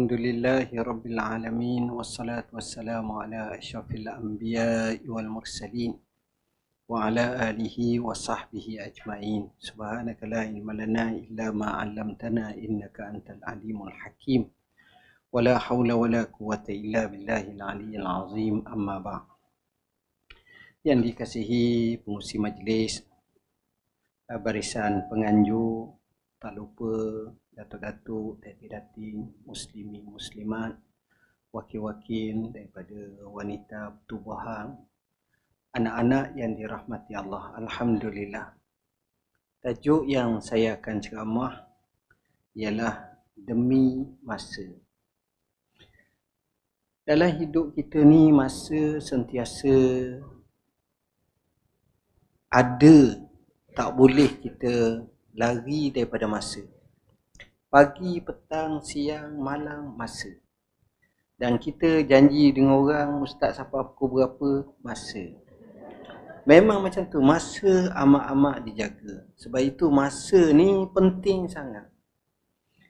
Alhamdulillahi Rabbil Alamin. Wassalatu wassalamu ala asyrafil anbiya'i wal mursalin wa ala alihi wa sahbihi ajma'in. Subhanaka la ilma lana illa ma 'allamtana innaka antal alimul hakim. Wa la hawla wa la quwwata illa billahil aliyyil azim. Amma ba'd. Yang dikasihi pengurusi majlis, barisan penganjur, tak lupa datuk-datuk, datin-datin, muslimin, muslimat, wakil-wakil daripada wanita pertubuhan, anak-anak yang dirahmati Allah. Alhamdulillah. Tajuk yang saya akan ceramah ialah demi masa. Dalam hidup kita ni, masa sentiasa ada, tak boleh kita lari daripada masa. Pagi, petang, siang, malam, masa. Dan kita janji dengan orang, ustaz sampai pukul berapa, masa. Memang macam tu, masa amat-amat dijaga. Sebab itu masa ni penting sangat.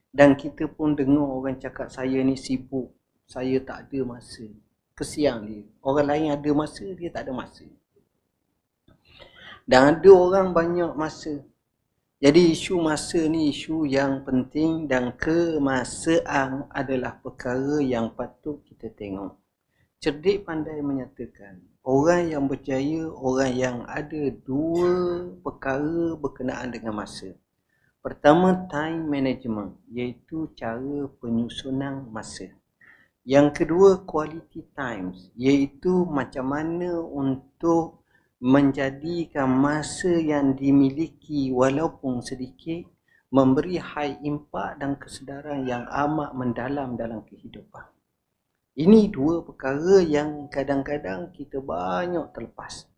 Dan kita pun dengar orang cakap, saya ni sibuk, saya tak ada masa. Kesian dia. Orang lain ada masa, dia tak ada masa. Dan ada orang banyak masa. Jadi isu masa ni isu yang penting, dan kemasaan adalah perkara yang patut kita tengok. Cerdik pandai menyatakan, orang yang berjaya, orang yang ada dua perkara berkenaan dengan masa. Pertama, time management, iaitu cara penyusunan masa. Yang kedua, quality times, iaitu macam mana untuk menjadikan masa yang dimiliki walaupun sedikit memberi high impact dan kesedaran yang amat mendalam dalam kehidupan. Ini dua perkara yang kadang-kadang kita banyak terlepas.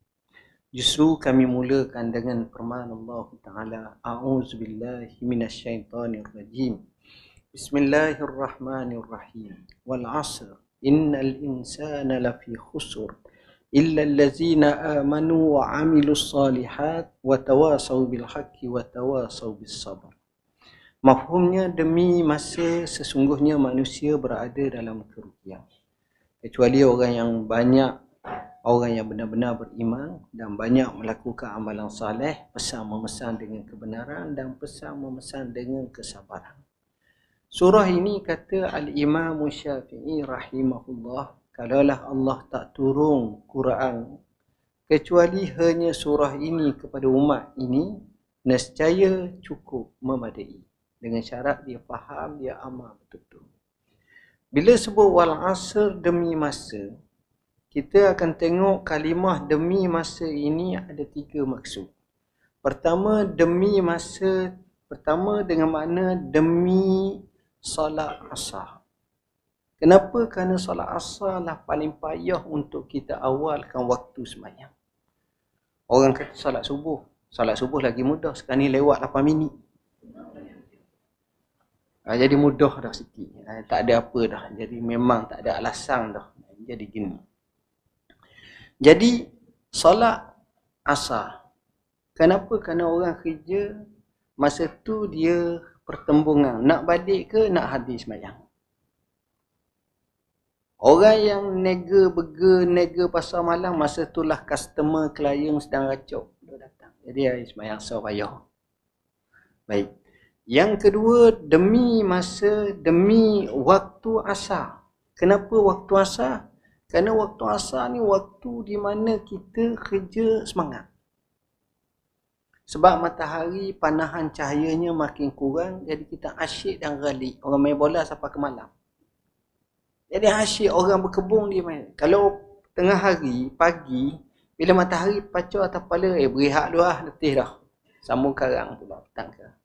Justru kami mulakan dengan firman Allah Ta'ala, A'udzubillahi minasyaitanirrajim. Bismillahirrahmanirrahim. Wal 'asr innal insana lafi khusr illa allazina amanu wa 'amilus solihat wa tawasaw bil haqqi wa tawasaw bis sabr. Mafhumnya, demi masa sesungguhnya manusia berada dalam kerugian, kecuali orang yang banyak, orang yang benar-benar beriman dan banyak melakukan amalan saleh, pesan memesan dengan kebenaran dan pesan memesan dengan kesabaran. Surah ini, kata Al-Imam Syafi'i rahimahullah, kalaulah Allah tak turun Quran kecuali hanya surah ini kepada umat ini, nescaya cukup memadai. Dengan syarat dia faham, dia amal betul-betul. Bila sebut wal asr, demi masa, kita akan tengok kalimah demi masa ini ada tiga maksud. Pertama, demi masa, pertama dengan makna demi solat asar. Kenapa? Kerana solat asar lah paling payah untuk kita awalkan waktu sembahyang. Orang kata solat subuh lagi mudah, sekarang ni lewat 8 minit. Jadi mudah dah sikit. Tak ada apa dah. Jadi memang tak ada alasan dah. Jadi gini. Jadi solat asar. Kenapa? Kerana orang kerja masa tu dia pertembungan. Nak balik ke nak habis sembahyang. Orang yang nega pasar malam, masa itulah customer, klien sedang racuk, dia datang. Jadi hari sembahyang asar payah. Baik. Yang kedua, demi masa, demi waktu asar. Kenapa waktu asar? Kerana waktu asar ni waktu di mana kita kerja semangat. Sebab matahari panahan cahayanya makin kurang, jadi kita asyik dan ghalib. Orang main bola sampai ke malam. Jadi asyik, orang berkebun dia main. Kalau tengah hari, pagi, bila matahari pacau atas kepala, berehat dulu lah, letih dah. Sambung karang pula, petang karang.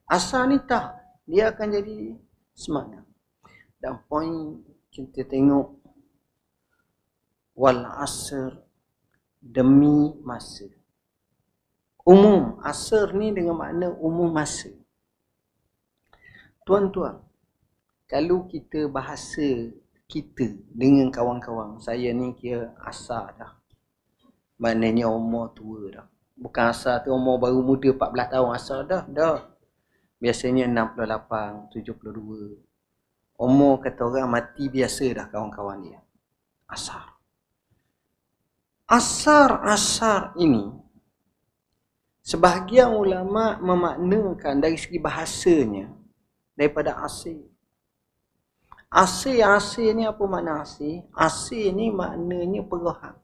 Asar ni tak, dia akan jadi semangat. Dan poin kita tengok, wal asr, demi masa. Umum, asr ni dengan makna umum masa. Tuan-tuan, kalau kita bahasa kita dengan kawan-kawan, saya ni kira asar dah. Maknanya umur tua dah. Bukan asar tu umur baru muda 14 tahun, asar dah. Biasanya 68, 72. Umur kata orang mati biasa dah kawan-kawan dia. Asar. Asar ini sebahagian ulama memaknakan dari segi bahasanya daripada asir. Asir ni apa makna asir? Asir ni maknanya perlahan.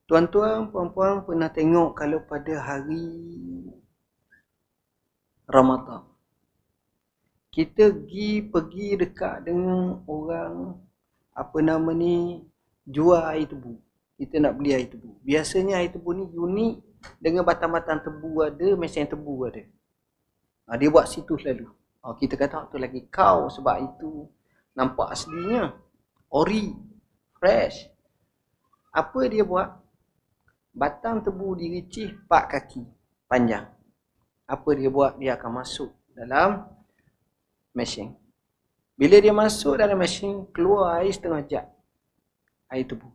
Tuan-tuan, puan-puan pernah tengok kalau pada hari Ramadan kita pergi dekat dengan orang apa nama ni jual air tebu. Kita nak beli air tebu. Biasanya air tebu ni unik dengan batang-batang tebu ada, mesin tebu ada. Dia buat situ selalu. Kita kata tu lagi kau sebab itu nampak aslinya. Ori, fresh. Apa dia buat? Batang tebu diricih 4 kaki panjang. Apa dia buat? Dia akan masuk dalam mesin. Bila dia masuk dalam mesin, keluar air setengah jat. Air tebu.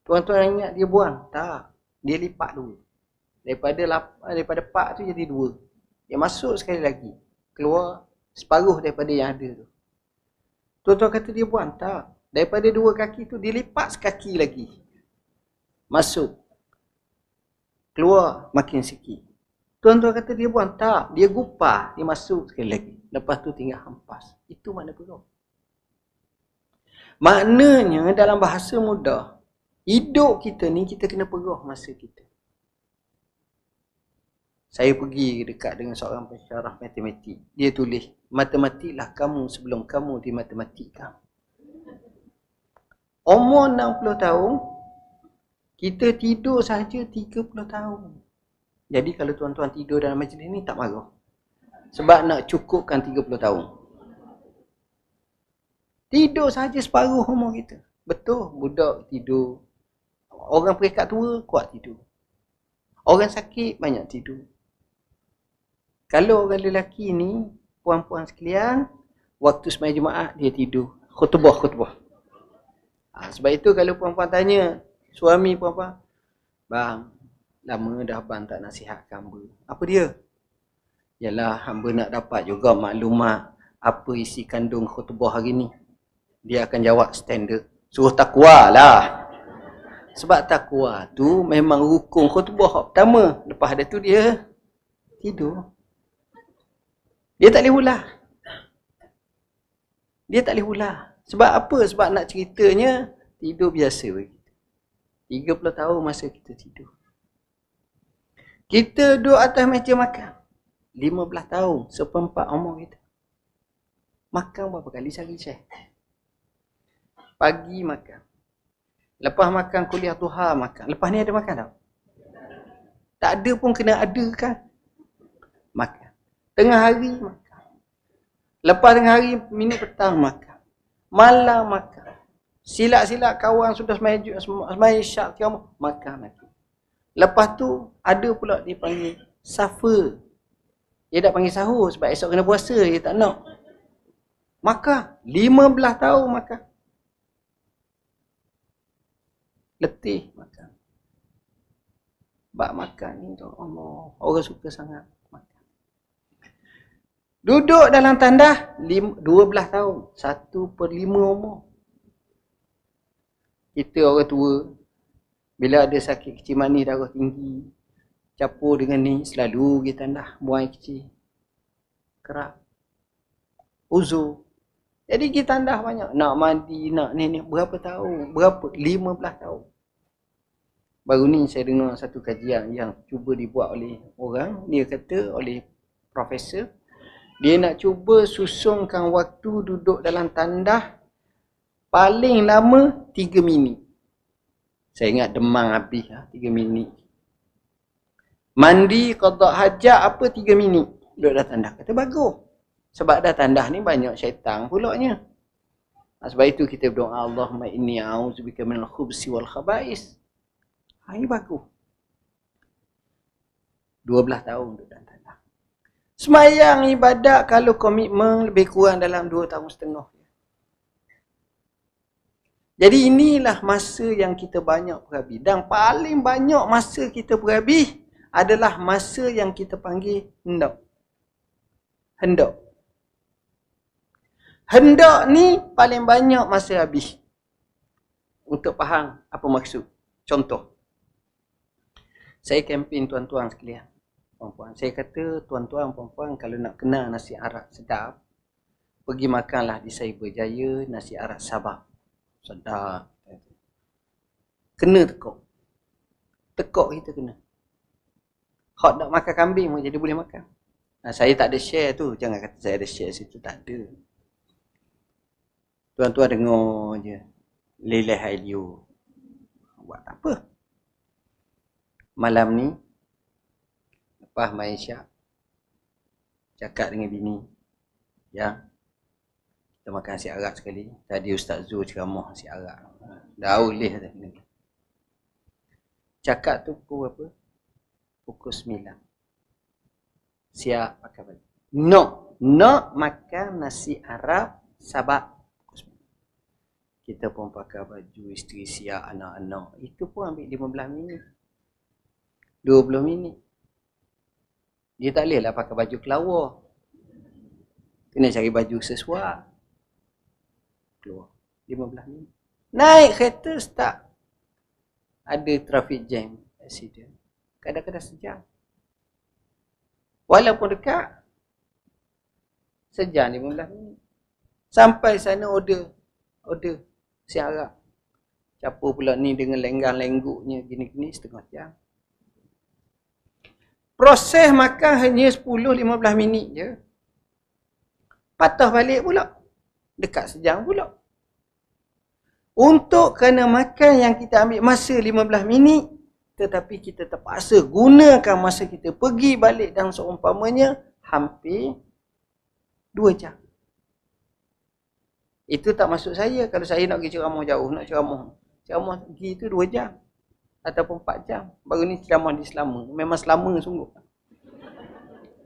Tuan-tuan ingat dia buang? Tak. Dia lipat dulu. Daripada 4 tu jadi 2. Dia masuk sekali lagi. Keluar separuh daripada yang ada tu. Tuan-tuan kata dia buang? Tak. Daripada 2 kaki tu, dia lipat sekaki lagi. Masuk. Keluar makin sikit. Tuan-tuan kata dia buang? Tak. Dia gupah. Dia masuk sekali lagi. Lepas tu tinggal hampas. Itu makna perut. Maknanya dalam bahasa mudah, hidup kita ni kita kena perah masa kita. Saya pergi dekat dengan seorang pensyarah matematik. Dia tulis, matematiklah kamu sebelum kamu dimatematikkan. Umur 60 tahun, kita tidur sahaja 30 tahun. Jadi kalau tuan-tuan tidur dalam majlis ni tak marah. Sebab nak cukupkan 30 tahun. Tidur sahaja separuh umur kita. Betul, budak tidur. Orang peringkat tua kuat tidur. Orang sakit banyak tidur. Kalau orang lelaki ni, puan-puan sekalian, waktu sembahyang Jumaat dia tidur. Khutbah. Sebab itu kalau puan-puan tanya suami puan-puan, bang, lama dah bang tak nasihatkan hamba. Apa dia? Yalah, hamba nak dapat juga maklumat apa isi kandung khutbah hari ni. Dia akan jawab standard, suruh takwa lah. Sebab takwa tu memang rukun khutbah pertama. Lepas ada tu dia tidur. Dia tak boleh ulah. Sebab apa? Sebab nak ceritanya tidur biasa bagi kita. 30 tahun masa kita tidur. Kita duduk atas meja makan. 15 tahun, seperempat umur kita. Makan berapa kali sehari, Syekh? Pagi makan. Lepas makan kuliah duha makan. Lepas ni ada makan tak? Tak ada pun kena ada kan? Makan. Tengah hari makan. Lepas tengah hari minum petang makan. Malam makan. Silap-silap kawan sudah semai syak makan lagi. Lepas tu ada pula dipanggil suffer. Dia tak panggil sahur sebab esok kena puasa, dia tak nak. Makan 15 tahun makan. Letih makan. Bak makan ni tu Allah, orang suka sangat makan. Duduk dalam tandas 12 tahun, 1/5 umur. Kita orang tua, bila ada sakit kecil manis, darah tinggi, campur dengan ni, selalu pergi tandas, buang air kecil. Kerak. Uzur. Jadi kita tandas banyak. Nak mandi, nak ni. Berapa tahun? 15 tahun. Baru ni saya dengar satu kajian yang cuba dibuat oleh orang. Dia kata oleh profesor. Dia nak cuba susungkan waktu duduk dalam tandas paling lama 3 minit. Saya ingat demam habis 3 minit. Mandi, qada hajat apa 3 minit. Duduk dalam tandas. Kata bagus. Sebab dah tandas ni banyak syaitan pulaknya. Sebab itu kita berdoa, Allahumma inni a'udzubika minal khubsi wal khaba'is. Ini bagus. 12 tahun duduk dalam tandas. Semayang ibadat kalau komitmen lebih kurang dalam 2 tahun setengah. Jadi inilah masa yang kita banyak berhabis. Dan paling banyak masa kita berhabis adalah masa yang kita panggil hendak. Hendak ni paling banyak masa habis untuk faham apa maksud. Contoh, saya kempen tuan-tuan sekalian, puan-puan. Saya kata tuan-tuan, puan-puan, kalau nak kenal nasi Arab sedap, pergi makanlah di Cyberjaya nasi Arab Sabah. Sedap. Kena tekuk. Tekuk kita kena. Hot nak makan kambing pun jadi boleh makan. Saya tak ada share tu. Jangan kata saya ada share situ. Tak ada. Tuan-tuan dengar je. Leleh Hailio. Buat apa? Malam ni, lepas main syak, cakap dengan bini, ya, kita makan nasi Arab sekali. Tadi Ustaz Zul ceramah nasi Arab. Dah boleh dah. Cakap tu pukul apa? Pukul 9. Siap pakai baju. Nak makan nasi Arab Sabah. Kita pun pakai baju, isteri siap, anak-anak. Itu pun ambil 15 minit. 20 minit. Dia tak boleh lah pakai baju kelawar. Kena cari baju sesuai. Keluar. 15 minit. Naik kereta start. Ada traffic jam, accident. Kadang-kadang sejam. Walaupun dekat, sejam 15 minit. Sampai sana order. Siarap. Capur pula ni dengan lenggang-lengguknya gini-gini setengah jam. Proses makan hanya 10-15 minit je. Patah balik pula. Dekat sejam pula. Untuk kena makan yang kita ambil masa 15 minit, tetapi kita terpaksa gunakan masa kita pergi balik dan seumpamanya hampir 2 jam. Itu tak masuk saya. Kalau saya nak pergi ceramah jauh, nak ceramah pergi itu 2 jam. Ataupun 4 jam. Baru ni ceramah di Selama. Memang Selama sungguh.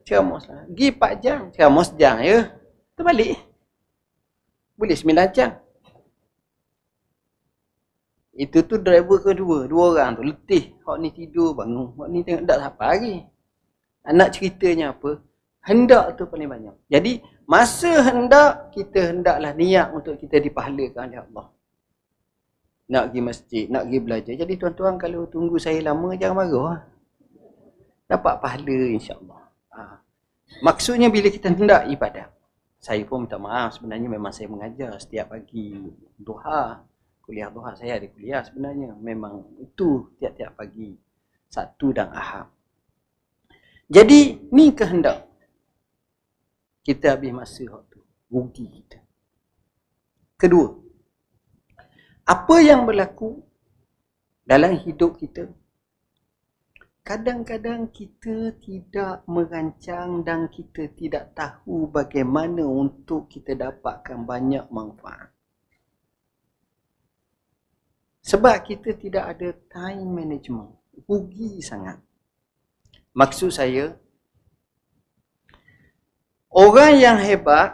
Ceramah Selama. Pergi 4 jam. Ceramah sejam ya. Terbalik. Boleh 9 jam. Itu tu driver kedua. 2 orang tu. Letih. Hak ni tidur bangun. Hak ni tengok tak apa lagi. Nak ceritanya apa? Hendak tu paling banyak. Jadi, masa hendak, kita hendaklah niat untuk kita dipahalakan oleh Allah. Nak pergi masjid, nak pergi belajar. Jadi tuan-tuan kalau tunggu saya lama, jangan marah. Dapat pahala insyaAllah. Maksudnya bila kita hendak ibadah. Saya pun minta maaf, sebenarnya memang saya mengajar setiap pagi duha. Kuliah duha saya ada kuliah sebenarnya. Memang itu tiap-tiap pagi. Sabtu dan Ahad. Jadi, ni kehendak. Kita habis masa waktu. Rugi kita. Kedua. Apa yang berlaku dalam hidup kita? Kadang-kadang kita tidak merancang dan kita tidak tahu bagaimana untuk kita dapatkan banyak manfaat. Sebab kita tidak ada time management. Rugi sangat. Maksud saya, orang yang hebat,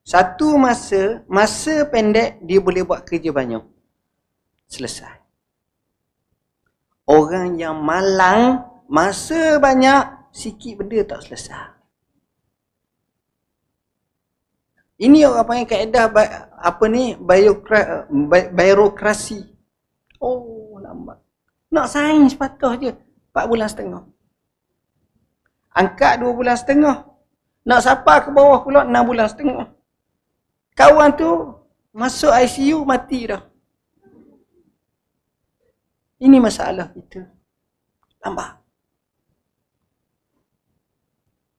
satu masa pendek dia boleh buat kerja banyak. Selesai. Orang yang malang, masa banyak, sikit benda tak selesai. Ini orang panggil kaedah birokrasi. Oh, lambat. Nak sains patah je 4 bulan setengah. Angkat 2 bulan setengah. Nak sapa ke bawah pula 6 bulan setengah. Kawan tu masuk ICU mati dah. Ini masalah kita. Lambat.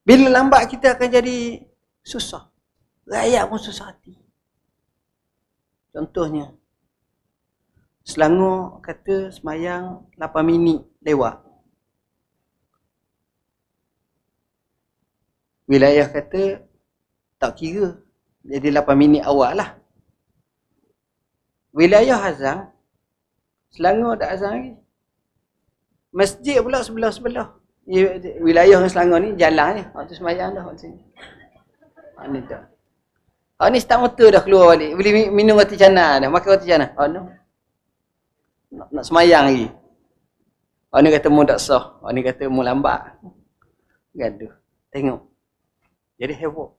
Bila lambat kita akan jadi susah. Rakyat pun susah hati. Contohnya, Selangor kata semayang 8 minit lewat. Wilayah kata tak kira. Jadi 8 minit awal lah. Wilayah azan, Selangor tak azan lagi. Masjid pula sebelah-sebelah. Wilayah Selangor ni jalan ni. Waktu semayang dah waktu sini. Ni tak. Ni start motor dah keluar balik. Boleh minum roti canai dah. Makan roti canai. No. Nak semayang lagi. Ni kata mu tak sah. Ni kata mu lambat. Gaduh. Tengok. Jadi heboh.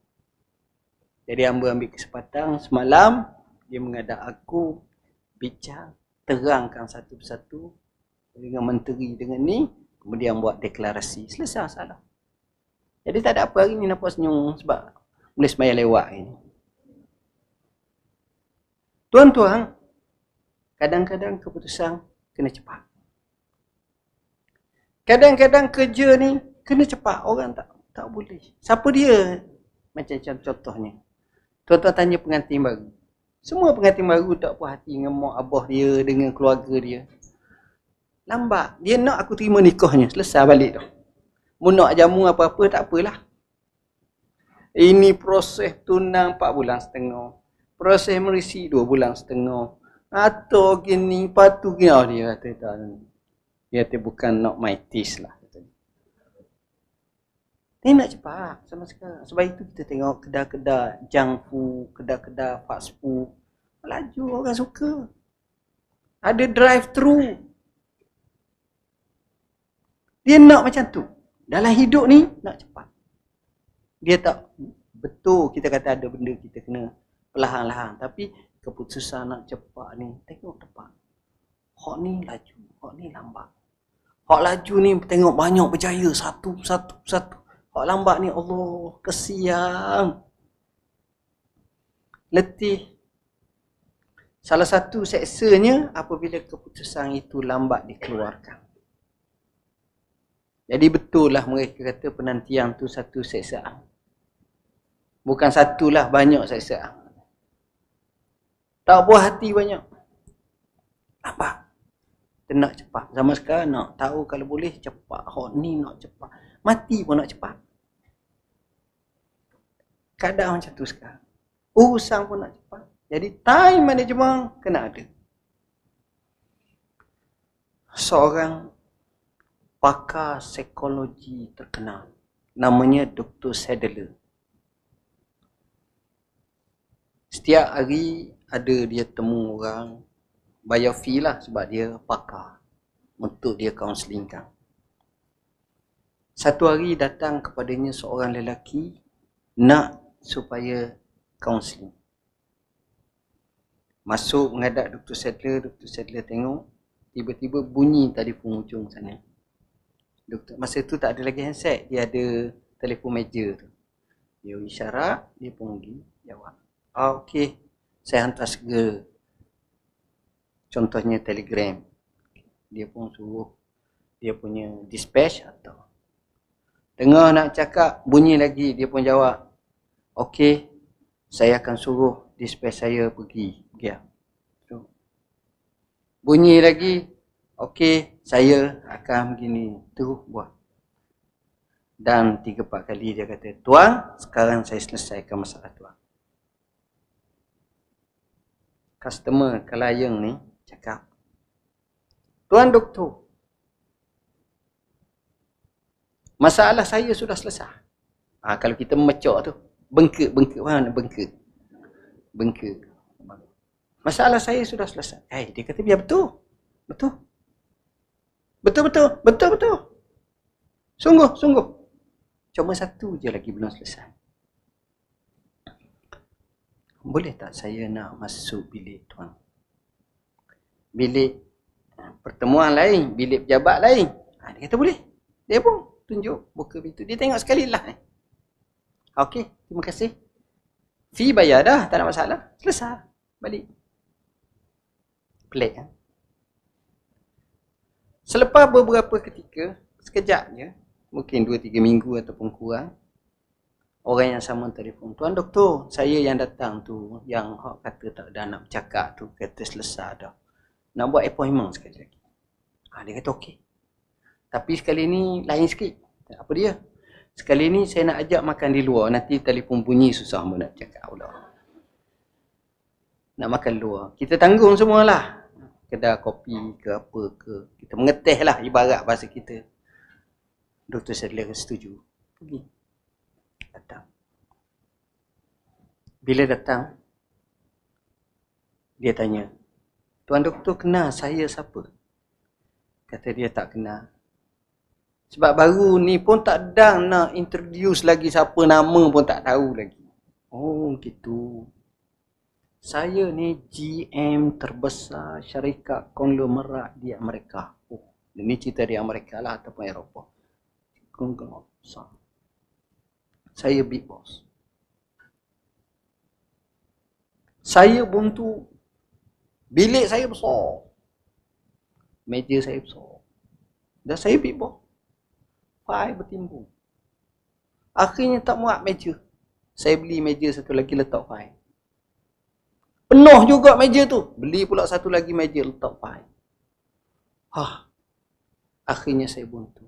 Jadi hamba ambil kesempatan semalam, dia mengadap aku, bincang, terangkan satu persatu dengan menteri dengan ni, kemudian buat deklarasi, selesai salah. Jadi tak ada apa hari ni nampak senyum sebab boleh sembahyang lewat ini. Tuan-tuan, kadang-kadang keputusan kena cepat. Kadang-kadang kerja ni kena cepat, orang tak boleh. Siapa dia? Macam contohnya. Tuan-tuan tanya pengantin baru. Semua pengantin baru tak puas hati dengan mak abah dia, dengan keluarga dia. Lambat. Dia nak aku terima nikahnya. Selesai balik tu. Mu nak jamu apa-apa tak apalah. Ini proses tunang 4 bulan setengah. Proses merisi 2 bulan setengah. Atau gini, patu gini. Oh, dia kata tak. Dia kata bukan not my taste lah. Dia nak cepat sama sekarang. Sebab itu kita tengok kedai-kedai junk food, kedai-kedai fast food. Laju orang suka. Ada drive-thru. Dia nak macam tu. Dalam hidup ni nak cepat. Dia tak betul kita kata ada benda kita kena perlahan-lahan. Tapi keputusan nak cepat ni tengok tepat. Hak ni laju, hak ni lambat. Hak laju ni tengok banyak berjaya satu. Hak lambat ni Allah kesian. Letih. Salah satu seksanya apabila keputusan itu lambat dikeluarkan. Jadi betul lah mereka kata penantian tu satu seksaan. Bukan satulah, banyak seksaan. Tak puas hati banyak. Lambat. Kita nak cepat. Zaman sekarang nak tahu kalau boleh cepat. Hak ni nak cepat. Mati pun nak cepat. Keadaan macam tu sekarang. Urusan pun nak cepat. Jadi time management kena ada. Seorang pakar psikologi terkenal. Namanya Dr. Sadler. Setiap hari ada dia temu orang. Bayar fee lah sebab dia pakar. Untuk dia counselingkan. Satu hari datang kepadanya seorang lelaki nak supaya counseling. Masuk menghadap Dr. Sadler tengok, tiba-tiba bunyi telefon hujung sana. Masa tu tak ada lagi handset, dia ada telefon meja tu. Dia isyarat, dia pun pergi jawab. Okey, saya hantar segera. Contohnya telegram. Dia pun suruh dia punya dispatch atau tengah nak cakap, bunyi lagi, dia pun jawab. Okey, saya akan suruh dispatch saya pergi. Bunyi lagi. Okey, saya akan begini. Terus buat. Dan 3-4 kali dia kata, tuan, sekarang saya selesaikan masalah tuan. Customer, klien ni cakap, tuan doktor, masalah saya sudah selesai. Kalau kita memecok tu, bengkak mana bengkak. Masalah saya sudah selesai. Dia kata biar betul. Betul. Sungguh. Cuma satu je lagi belum selesai. Boleh tak saya nak masuk bilik tuan? Bilik pertemuan lain, bilik pejabat lain. Dia kata boleh. Dia pun tunjuk buka pintu. Dia tengok sekali lah. Okey, terima kasih. Fee bayar dah, tak ada masalah. Selesai. Balik. Pelik kan? Selepas beberapa ketika, sekejap je, mungkin 2-3 minggu ataupun kurang, orang yang sama telefon, tuan doktor, saya yang datang tu, yang kata tak ada nak bercakap tu, kata selesai dah. Nak buat appointment sekali lagi. Dia kata okey. Tapi sekali ni lain sikit. Apa dia? Sekali ni saya nak ajak makan di luar, nanti telefon bunyi susah pun nak cakap pula. Nak makan luar. Kita tanggung semualah. Kedai kopi ke apa ke. Kita mengeteh lah ibarat bahasa kita. Dr. Sadler setuju. Pergi. Datang. Bila datang, dia tanya, tuan doktor kenal saya siapa? Kata dia tak kenal. Sebab baru ni pun tak ada nak introduce lagi siapa nama pun tak tahu lagi. Oh gitu. Saya ni GM terbesar syarikat konglomerat di Amerika. Oh, ini cerita di Amerika lah ataupun Eropah. Konglomerat besar. Saya big boss. Saya buntu. Bilik saya besar. Meja saya besar. Dan saya big boss. File bertimbung. Akhirnya tak muat meja. Saya beli meja satu lagi letak file. Penuh juga meja tu. Beli pula satu lagi meja letak file. Akhirnya saya buntu.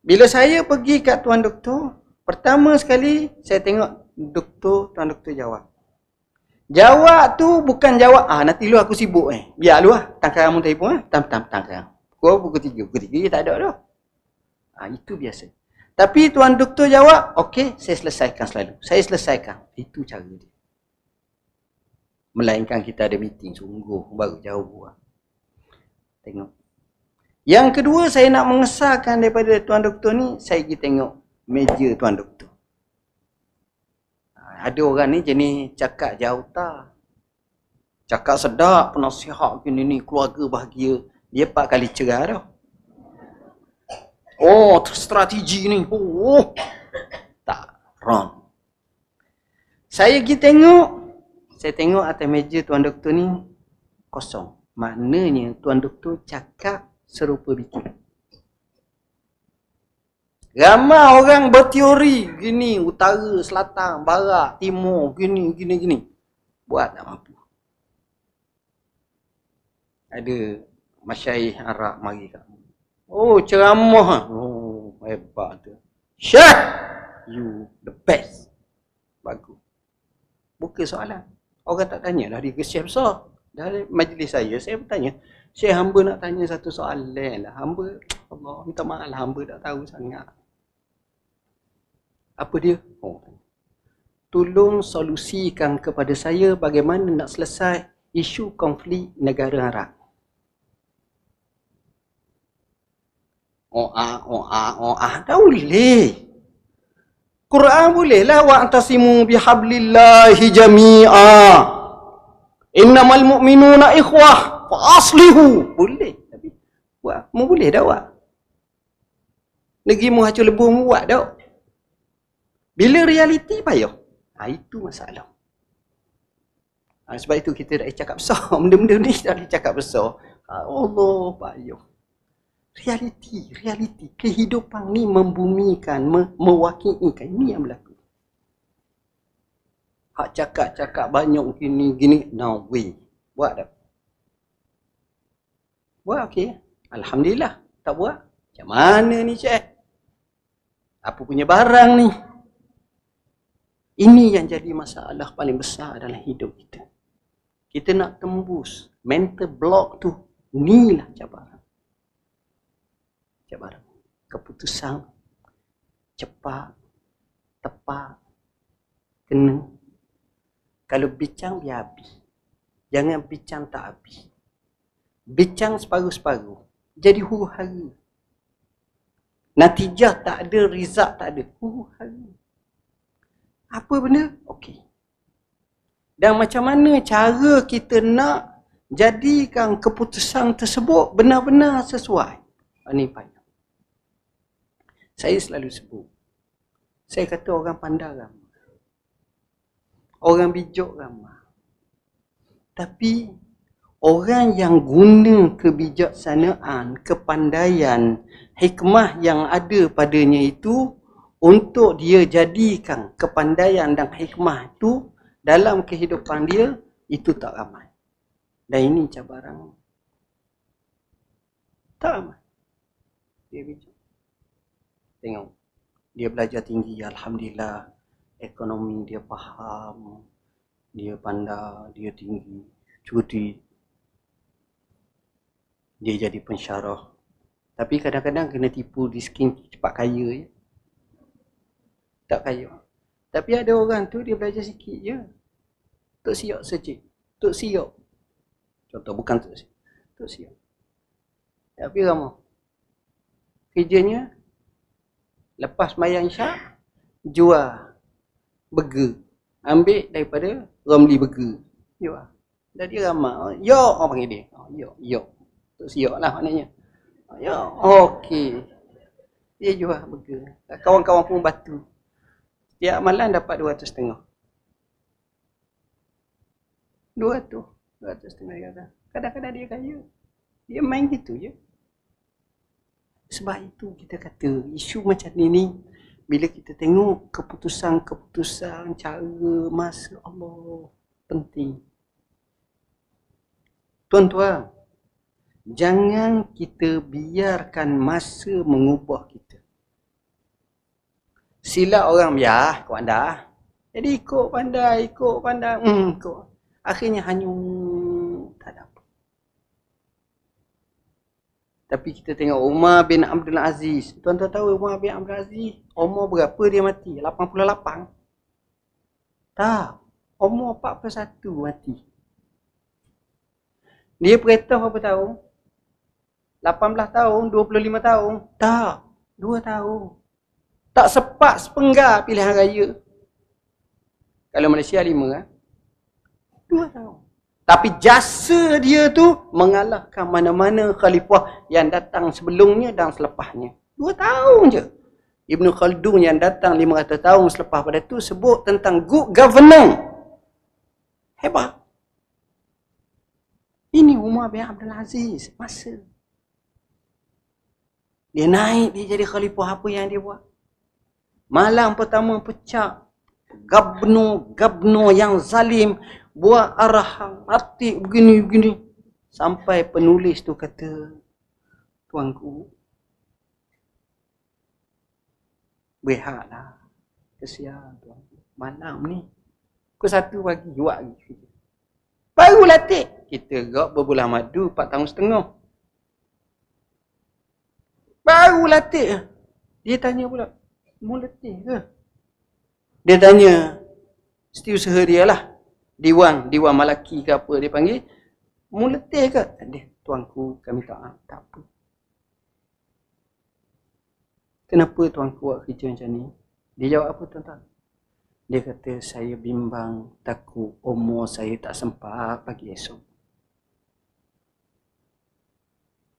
Bila saya pergi kat tuan doktor, pertama sekali saya tengok tuan doktor jawab. Jawab tu bukan jawab, nanti lu aku sibuk biar lu tangkang kamu telefon tangkang. Kau pukul 3 tak ada dah. Itu biasa. Tapi tuan doktor jawab, okey, saya selesaikan selalu. Saya selesaikan. Itu cara dia. Melainkan kita ada meeting sungguh baru jauh. Tengok. Yang kedua, saya nak mengesahkan daripada tuan doktor ni, saya pergi tengok meja tuan doktor. Ada orang ni jenis cakap jauta. Cakap sedap, penasihat gini ni, keluarga bahagia. Dia 4 kali cerah dah. Oh, strategi ni. Oh. Tak, wrong. Saya pergi tengok. Saya tengok atas meja tuan doktor ni kosong. Maknanya tuan doktor cakap serupa bikin. Ramai orang berteori gini, utara, selatan, barat, timur, gini. Buat tak mampu. Ada masyaikh Arab mari kat. Oh, ceramah. Oh, hebat tu. Syekh, you the best. Bagus. Bukan soalan. Orang tak tanyalah dia ke Syekh besar. Dari majlis saya bertanya, Syekh, hamba nak tanya satu soalan lah. Hamba, Allah minta maaf lah, hamba tak tahu sangat. Apa dia? Oh, tolong solusikan kepada saya bagaimana nak selesai isu konflik negara Arab. Tak boleh. Quran bolehlah wa'tasimu bihablillahi jami'a. Innamal mu'minuna ikhwah fa aslihu. Boleh. Tapi buat mu boleh dah buat. Negeri mu hancur lebur mu buat dah. Bila realiti payah. Itu masalah. Sebab itu kita dah cakap besar. Benda-benda ni dah cakap besar. Allah payah. Realiti. Kehidupan ni membumikan, mewakilikan. Ini yang berlaku. Hak cakap banyak gini. No way. Buat tak? Buat okey. Alhamdulillah. Tak buat. Macam mana ni Syekh? Apa punya barang ni? Ini yang jadi masalah paling besar dalam hidup kita. Kita nak tembus mental block tu. Inilah cabaran. Keputusan cepat, tepat, kena. Kalau bincang biar habis. Jangan bincang tak habis. Bincang separuh-separuh. Jadi huru-hara. Natijah tak ada, result tak ada. Huru-hara. Apa benda? Okey. Dan macam mana cara kita nak jadikan keputusan tersebut benar-benar sesuai. Ini banyak. Saya selalu sebut. Saya kata orang pandai ramai. Orang bijak ramai. Tapi orang yang guna kebijaksanaan, kepandaian, hikmah yang ada padanya itu untuk dia jadikan kepandaian dan hikmah itu dalam kehidupan dia, itu tak ramai. Dan ini cabaran. Tak ramai. Dia bijak. Tengok. Dia belajar tinggi, Alhamdulillah. Ekonomi dia faham. Dia pandai, dia tinggi. Cuti. Dia jadi pensyarah. Tapi kadang-kadang kena tipu di skin cepat kaya je. Tak kaya. Tapi ada orang tu dia belajar sikit je. Tok siap secik. Tok siap. Contoh bukan tok siap. Tok siap. Tapi ramah. Kerjanya lepas mayang syak, jual burger. Ambil daripada Ramli Burger. Jual. Jadi ramai. Yo, orang panggil dia. Yo. Terus yo lah maknanya. Yo, okey. Dia jual burger. Kawan-kawan pun batu. Tiap malam dapat 200.5. 200.5 dia kata. Kadang-kadang dia kaya. Dia main gitu je. Sebab itu kita kata isu macam ni bila kita tengok keputusan cara masa Allah penting. Tuan-tuan, jangan kita biarkan masa mengubah kita. Sila orang biar ikut anda. Jadi ikut pandai. Ikut. Akhirnya hanyut. Tak ada apa. Tapi kita tengok Umar bin Abdul Aziz. Tuan-tuan tahu Umar bin Abdul Aziz umur berapa dia mati? 88. Tak. Umur 41 mati. Dia perintah berapa tahun? 18 tahun, 25 tahun. Tak. 2 tahun. Tak sepak sepenggar pilihan raya. Kalau Malaysia 5 kan? 2 tahun. Tapi jasa dia tu mengalahkan mana-mana khalifah yang datang sebelumnya dan selepasnya. 2 tahun je. Ibn Khaldun yang datang 500 tahun selepas pada tu sebut tentang good governance. Hebat. Ini Umar bin Abdul Aziz. Masa. Dia naik, dia jadi khalifah, apa yang dia buat? Malam pertama pecah. Gabno yang zalim. Buat arahan, artik begini. Sampai penulis tu kata, tuanku, berehatlah. Kesian tuanku. Malam ni. Pukul 1 pagi, buat lagi. Baru latih. Kita gerak berbulan madu 4 tahun setengah. Baru latih. Dia tanya pula, mau latih ke? Dia tanya, setiausaha dia lah. Diwan Malaki ke apa dia panggil. Mau letih ke? Dia, tuanku, kami tak apa. Kenapa tuanku buat kerja macam ni? Dia jawab apa tuan-tuan? Dia kata, saya bimbang, takut umur saya tak sempat pagi esok.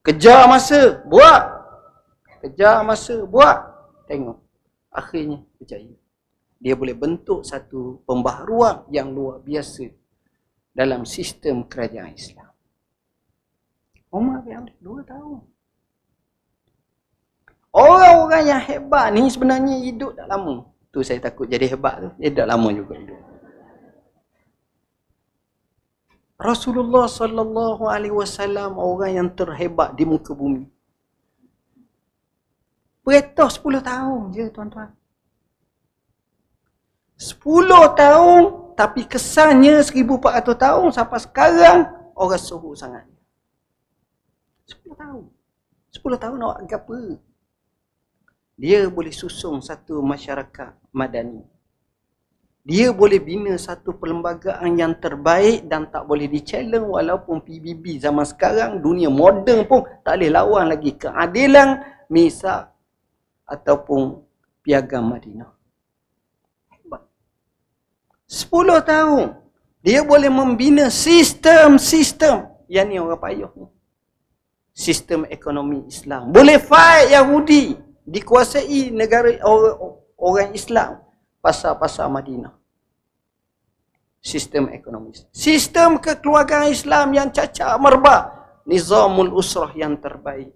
Kejar masa, buat. Tengok. Akhirnya berjaya. Dia boleh bentuk satu pembaharuan yang luar biasa dalam sistem kerajaan Islam. Umar bin Abdul 2 tahun. Orang-orang yang hebat ni sebenarnya hidup tak lama. Tu saya takut jadi hebat tu. Dia tak lama juga hidup. Rasulullah sallallahu alaihi wasallam orang yang terhebat di muka bumi. Perintah 10 tahun je tuan-tuan. 10 tahun, tapi kesannya 1400 tahun sampai sekarang orang suruh sangat. 10 tahun. 10 tahun awak anggap apa? Dia boleh susung satu masyarakat madani. Dia boleh bina satu perlembagaan yang terbaik dan tak boleh di-challenge walaupun PBB zaman sekarang, dunia moden pun tak boleh lawan lagi keadilan, misak ataupun piagam Madinah. 10 tahun. Dia boleh membina sistem. Yang ni orang payah ni. Sistem ekonomi Islam. Boleh fight Yahudi. Dikuasai negara orang Islam. Pasar-pasar Madinah. Sistem ekonomi. Sistem kekeluargaan Islam yang cacat merbak. Nizamul usrah yang terbaik.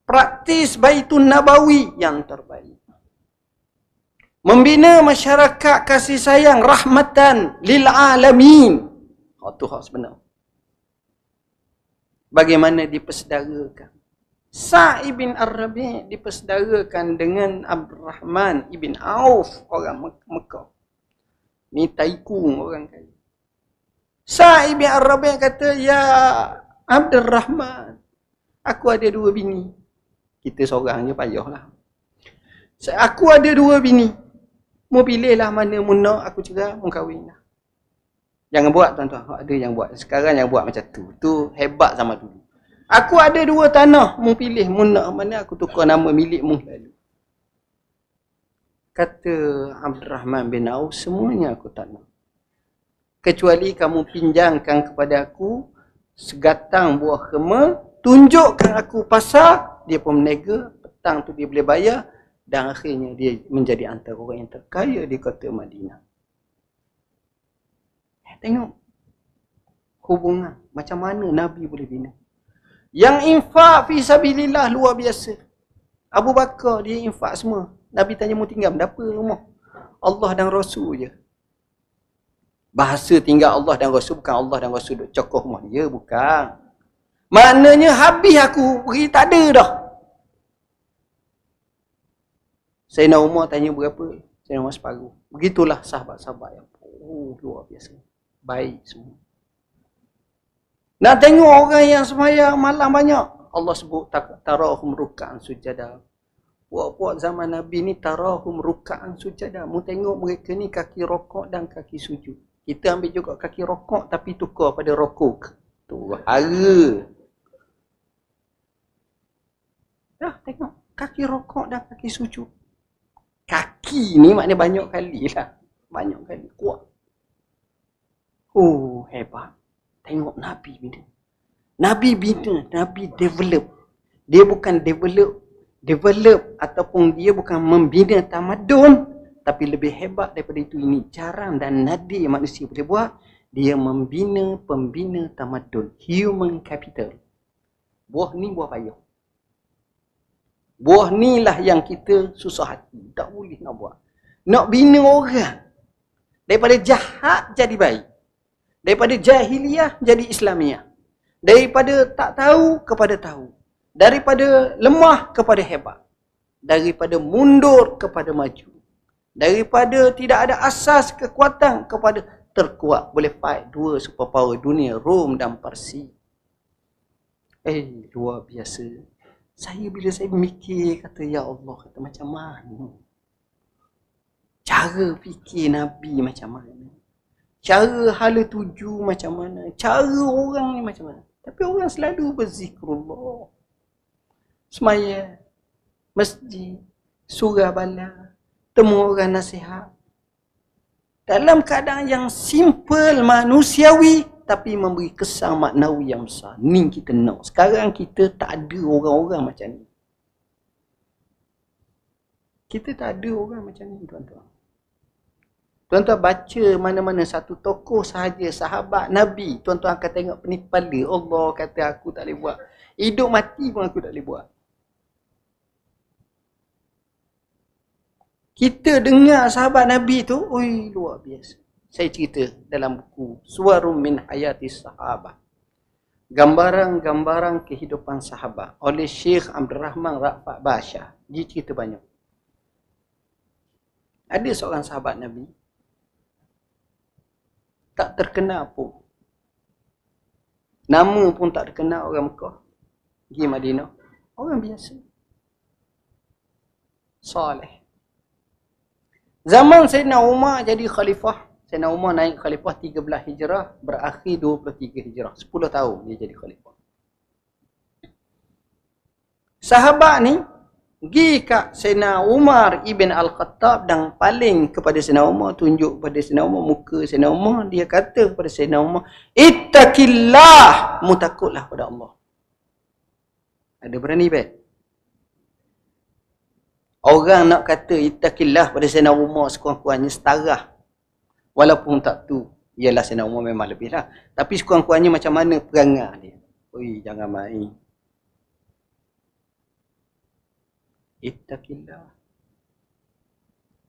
Praktis Baitun Nabawi yang terbaik. Membina masyarakat kasih sayang rahmatan lil alamin. Itu hak sebenar. Bagaimana dipersedarakan? Sa' ibn Ar-Rabi' dipersedarakan dengan Abdurrahman ibn Auf, orang Mekah. Ni taikung orang kaya. Sa' ibn Ar-Rabi' kata, ya Abdurrahman, aku ada 2 bini. Kita seorang je payahlah. Aku ada 2 bini. Mau pilihlah mana mu nak, aku cakap mu kahwin lah. Jangan buat tuan-tuan, ada yang buat. Sekarang yang buat macam tu. Tu hebat sama dulu. Aku ada 2 tanah, mu pilih mu nak mana, aku tukar nama milik mu lalu. Kata Abdurrahman bin Auf, semuanya aku tak nak. Kecuali kamu pinjamkan kepada aku segatang buah kurma, tunjukkan aku pasar, dia pun menega, petang tu dia boleh bayar, dan akhirnya dia menjadi antara orang yang terkaya di kota Madinah. Tengok hubungan macam mana Nabi boleh bina. Yang infak fi sabilillah luar biasa. Abu Bakar dia infak semua. Nabi tanya mau tinggal berapa rumah? Allah dan Rasul je. Bahasa tinggal Allah dan Rasul bukan Allah dan Rasul duk cokoh rumah dia, bukan. Maknanya habis aku pergi tak ada dah. Sayyidina Umar tanya berapa? Sayyidina Umar separuh. Begitulah sahabat-sahabat yang luar biasa. Baik semua. Nak tengok orang yang sembahyang malam banyak. Allah sebut tarahum ruk'an sujada. Puak-puak zaman Nabi ni tarahum ruk'an sujada. Mu tengok mereka ni kaki rokok dan kaki sujud. Kita ambil juga kaki rokok tapi tukar pada rokok. Tu hara. Dah tengok kaki rokok dan kaki sujud. Kaki ni maknanya banyak kali lah. Banyak kali kuat. Oh, hebat. Tengok Nabi bina. Nabi bina, Nabi develop. Dia bukan develop ataupun dia bukan membina tamadun, tapi lebih hebat daripada itu. Ini jarang dan nadir manusia boleh buat. Dia membina pembina tamadun, human capital. Buah ni buah payah. Buah ni lah yang kita susah hati, tak boleh nak buat. Nak bina orang daripada jahat jadi baik. Daripada jahiliyah jadi Islamiah. Daripada tak tahu kepada tahu. Daripada lemah kepada hebat. Daripada mundur kepada maju. Daripada tidak ada asas kekuatan kepada terkuat. Boleh fight dua superpower dunia, Rom dan Parsi. Luar biasa. Bila saya mikir, kata ya Allah, kata macam mana? Cara fikir Nabi macam mana? Cara hala tuju macam mana? Cara orang ni macam mana? Tapi orang selalu berzikrullah. Semaya, masjid, surah bala, temu orang nasihat. Dalam keadaan yang simple, manusiawi, tapi memberi kesan maknawi yang besar. Ni kita nak. Sekarang kita tak ada orang-orang macam ni. Kita tak ada orang macam ni, tuan-tuan. Tuan-tuan baca mana-mana satu tokoh sahaja, sahabat Nabi, tuan-tuan akan tengok penipala. Allah kata aku tak boleh buat. Hidup mati pun aku tak boleh buat. Kita dengar sahabat Nabi tu, luar biasa. Saya cerita dalam buku Suwarum min Hayati Sahabat. Gambaran-gambaran kehidupan sahabat oleh Syekh Abdurrahman Ra'fat Bashar. Dia cerita banyak. Ada seorang sahabat Nabi, tak terkenal pun. Nama pun tak terkenal orang Mekah. Pergi Madinah. Orang biasa. Saleh. Zaman Sayyidina Umar jadi khalifah. Sayyidina Umar naik khalifah 13 Hijrah. Berakhir 23 Hijrah. 10 tahun dia jadi khalifah. Sahabat ni pergi kat Sayyidina Umar Ibn Al-Khattab dan paling kepada Sayyidina Umar, tunjuk pada Sayyidina Umar muka Sayyidina Umar, dia kata kepada Sayyidina Umar, ittaqillah, mu takutlah pada Allah. Ada berani baik? Orang nak kata ittaqillah pada Sayyidina Umar sekurang-kurangnya setara. Walaupun tak tu, ialah Sayyidina Umar memang lebih lah. Tapi sekurang-kurangnya macam mana perangai dia. Jangan main. Ittaqillah.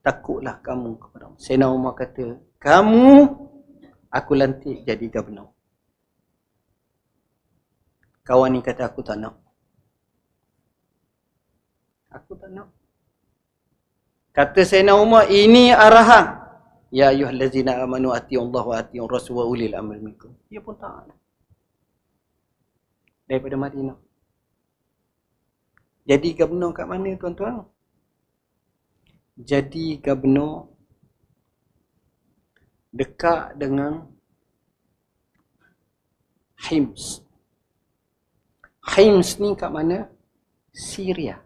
Takutlah kamu kepada Allah. Sayyidina Umar kata, kamu aku lantik jadi governor. Kawan ni kata aku tak nak. Aku tak nak. Kata Sayyidina Umar, ini arahan. Ya ayyuhallazina amanu atii'ullaha wa atii'ur rasul wa ulil amri minkum. Dia pun tak nak. Daripada Madinah. Jadi gubernur kat mana, tuan-tuan? Jadi gubernur dekat dengan Hims. Hims ni kat mana? Syria.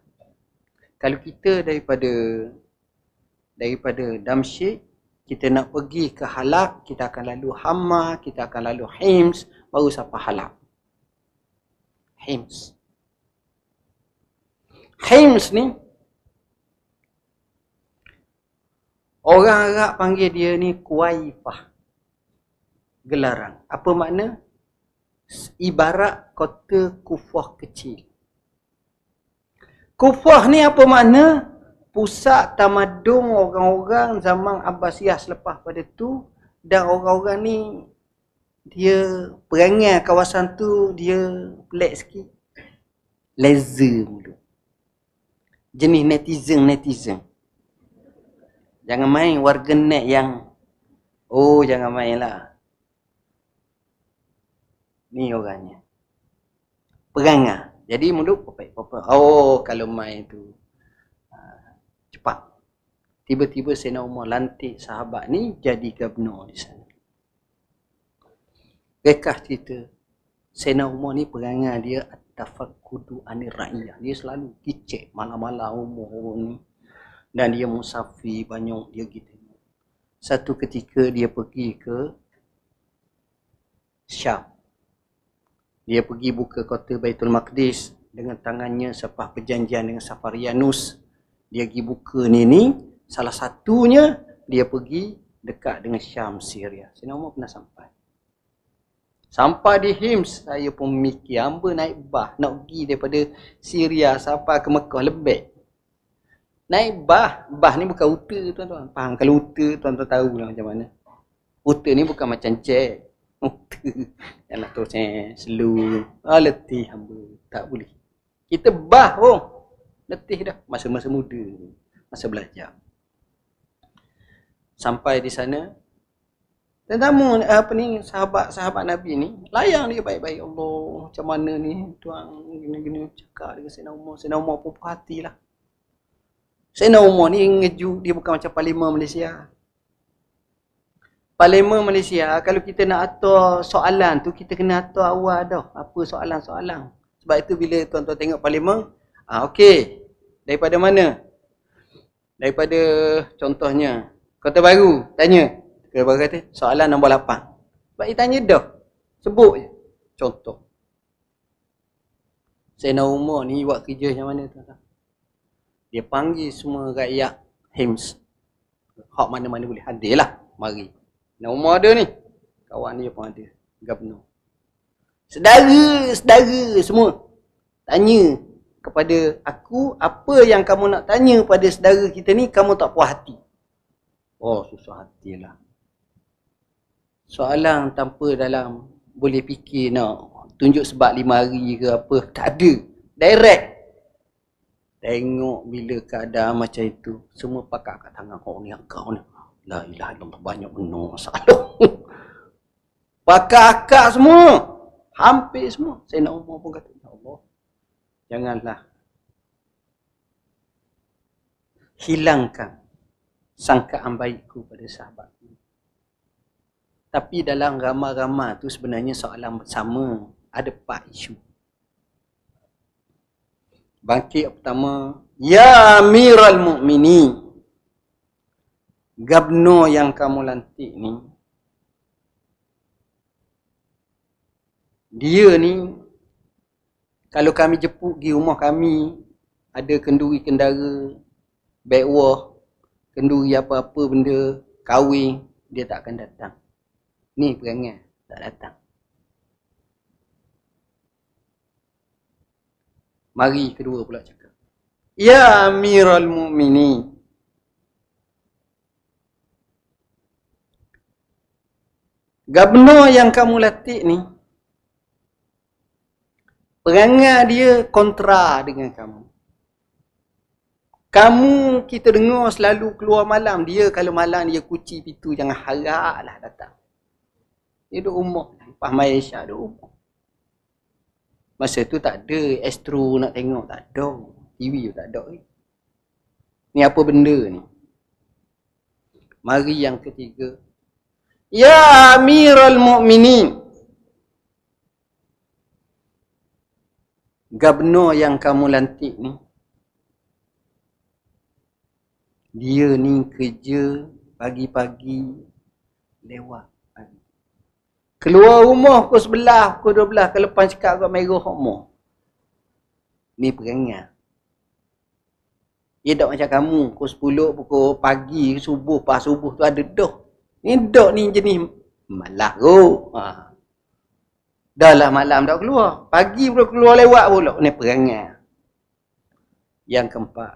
Kalau kita daripada Daripada Damsyik, kita nak pergi ke Halab, kita akan lalu Hama, kita akan lalu Hims, baru sampai Halab. Hims. Hims ni, orang Arab panggil dia ni Kuwaifah. Gelaran. Apa makna? Ibarat kota Kufah kecil. Kufah ni apa makna? Pusat tamadun orang-orang zaman Abbasiyah selepas pada tu, dan orang-orang ni dia perangai kawasan tu dia pelik sikit. Leza mula. Jenis netizen. Jangan main warganet yang jangan main lah. Ni orangnya. Perangai. Jadi mulut popek. Kalau main tu cepat. Tiba-tiba Sayyidina Umar lantik sahabat ni jadi gubernur di sana. Rekah cerita, Sayyidina Umar ni perangai dia at-tafakkudu anir ra'iyah. Dia selalu kicik malam-malam umur ni. Dan dia musafir banyak dia gitu. Satu ketika dia pergi ke Syam. Dia pergi buka kota Baitul Maqdis dengan tangannya sepah perjanjian dengan Safarianus. Dia pergi buka ni, salah satunya dia pergi dekat dengan Syam, Syria. Sayyidina Umar pernah sampai. Sampai di Hims, saya pun mikir, hamba naik bah, nak pergi daripada Syria sampai ke Mekah lebih. Naik bah ni bukan uta tuan-tuan. Faham kalau uta tuan-tuan tahu lah macam mana. Uta ni bukan macam jet. Uta yang nak terus slow. Letih hamba, tak boleh. Kita bah letih dah masa-masa muda, masa belajar. Sampai di sana, tetamu sahabat-sahabat Nabi ni layan dia baik-baik. Allah, macam mana ni tuan gini-gini cakap dengan Sayyidina Umar. Sayyidina Umar pun perhatilah. Sayyidina Umar ni ngeju, dia bukan macam Parlimen Malaysia. Parlimen Malaysia, kalau kita nak atur soalan tu, kita kena atur awal dah. Apa soalan-soalan. Sebab itu bila tuan-tuan tengok Parlimen, okey. Daripada mana? Daripada contohnya Kota Baru, tanya. Kota Baru kata soalan nombor 8. Sebab dia tanya dah. Sebut je. Contoh. Sayyidina Umar ni buat kerja macam mana tuan-tuan? Dia panggil semua rakyat Hims. Hak mana-mana boleh hadir lah. Mari. Sayyidina Umar ada ni. Kawan dia pun ada. Gubernur. Sedara semua. Tanya kepada aku, apa yang kamu nak tanya pada saudara kita ni, kamu tak puas hati. Susah hatilah. Soalan tanpa dalam boleh fikir nak tunjuk sebab 5 hari ke apa, tak ada. Direct. Tengok bila keadaan macam itu, semua pakat kat tangan ni kau ni. La ilaha illallah, banyak benar masalah. Pakat semua. Hampir semua. Sayyidina Umar pun kata, ya Allah, janganlah hilangkan sangkaan baikku pada sahabat. Tapi dalam ramai-ramai tu sebenarnya soalan bersama. Ada 4 isu. Bangkit pertama, ya Amiral Mu'minin, gubernur yang kamu lantik ni, dia ni, kalau kami jemput pergi rumah kami, ada kenduri kendara, backwah, kenduri apa-apa benda, kahwin, dia tak akan datang. Ni perangai, tak datang. Mari kedua pula cakap, ya Amiral Mu'minin, gubernur yang kamu latih ni, perangai dia kontra dengan kamu. Kamu, kita dengar selalu keluar malam. Dia kalau malam dia kunci pintu, jangan haraplah datang. Dia duduk rumah. Lepas Malaysia duduk rumah. Masa tu tak ada Astro nak tengok. Tak ada. TV pun tak ada. Ni apa benda ni? Mari yang ketiga. Ya Amiral Mu'minin, gubernur yang kamu lantik ni, Dia ni kerja pagi-pagi lewat pagi. Keluar rumah pukul 11, pukul 12 ke lepas cakap kat merah rumah. Ni perangai. Dia tak macam kamu, pukul 10, pukul pagi, subuh, pas subuh tu ada dah. Ni dak ni jenis malah kot. Dah lah malam tak keluar. Pagi pula keluar lewat pula. Ni perangai. Yang keempat.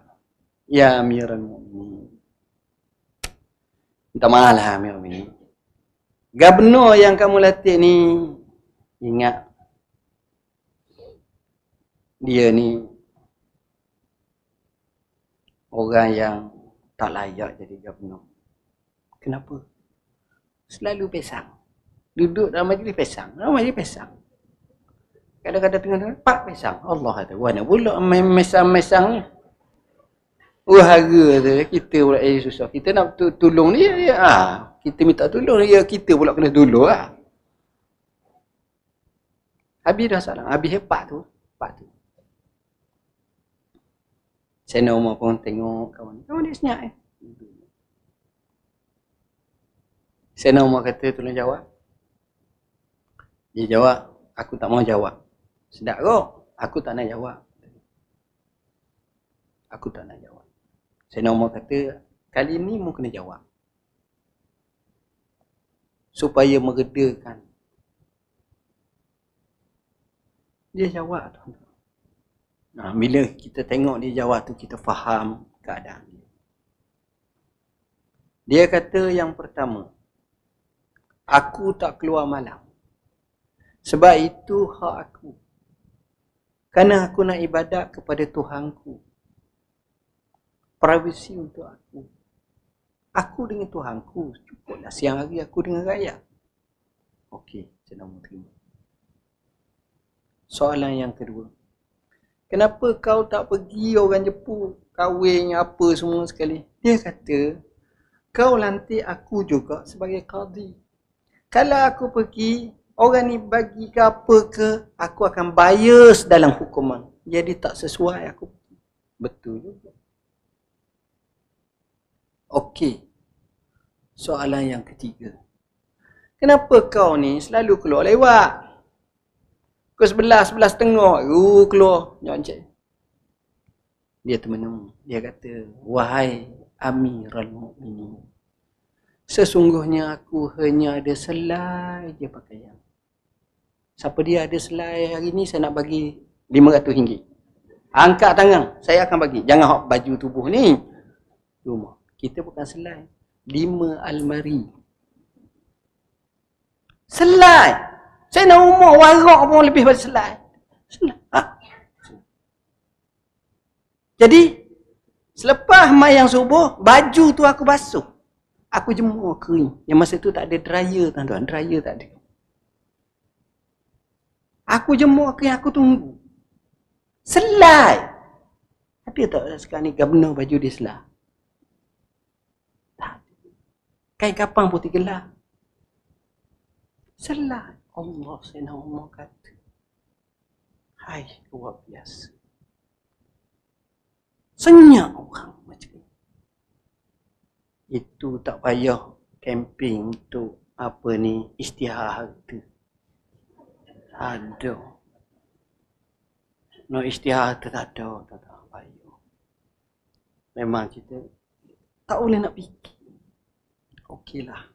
Ya Amirul Mukminin. Minta maaf lah Amirul Mukminin. Gubernur yang kamu latih ni, ingat. Dia ni orang yang tak layak jadi gubernur. Kenapa? Selalu pesang. Duduk dalam majlis pesang. Dalam majlis pesang. Kadang-kadang tengah-tengah, pak pesang. Allah kata, mana pula mesang-mesang ni. Harga tu, kita pula susah. Kita nak tolong dia, kita minta tolong dia, kita pula kena tolong lah. Habis dah salam. Habis hebat tu. Saya nak umur pun tengok kawan. Kawan dia senyap Saya nak umur kata tolong jawab. Dia jawab, aku tak mau jawab. Sedap kok, aku tak nak jawab. Aku tak nak jawab. Saya nak umur kata, kali ni mu kena jawab. Supaya meredakan. Dia jawab tu. Bila kita tengok dia jawab tu, kita faham keadaan dia. Dia kata yang pertama, aku tak keluar malam. Sebab itu hak aku. Kerana aku nak ibadat kepada Tuhanku. Privasi untuk aku. Aku dengan Tuhanku. Cukuplah siang hari aku dengan rakyat. Okey, saya nak terima. Soalan yang kedua. Kenapa kau tak pergi orang Jepun kahwin apa semua sekali? Dia kata, kau lantik aku juga sebagai qadi. Kalau aku pergi, orang ni bagi ke apa ke, aku akan bias dalam hukuman. Jadi tak sesuai aku. Betul juga. Okey. Soalan yang ketiga. Kenapa kau ni selalu keluar lewat? Pukul 11, 11.30 keluar nyoncek. Dia termenung. Dia kata, wahai Amirul Mukminin, sesungguhnya aku hanya ada selai je pakaian. Siapa dia ada selai hari ni, saya nak bagi RM500. Angkat tangan, saya akan bagi. Jangan hok baju tubuh ni. Rumah. Kita bukan selai. 5 almari. Selai. Saya nak umur warak pun lebih pada selai. Selai. Jadi, selepas mayang subuh, baju tu aku basuh. Aku jemur kering. Yang masa tu tak ada dryer, tuan-tuan. Dryer tak ada. Aku jemur kering, aku tunggu. Selai. Ada tak sekarang ni gubernur baju dia selai? Tak ada. Kain kapang putih gelap. Selai. Allah saya nak umur kata. Hai, luar biasa. Senyap orang macam ni. Itu tak payah camping untuk apa ni, istihar harta. Ada. No istihar harta tak ada. Tak payah. Memang kita tak boleh nak fikir. Okeylah.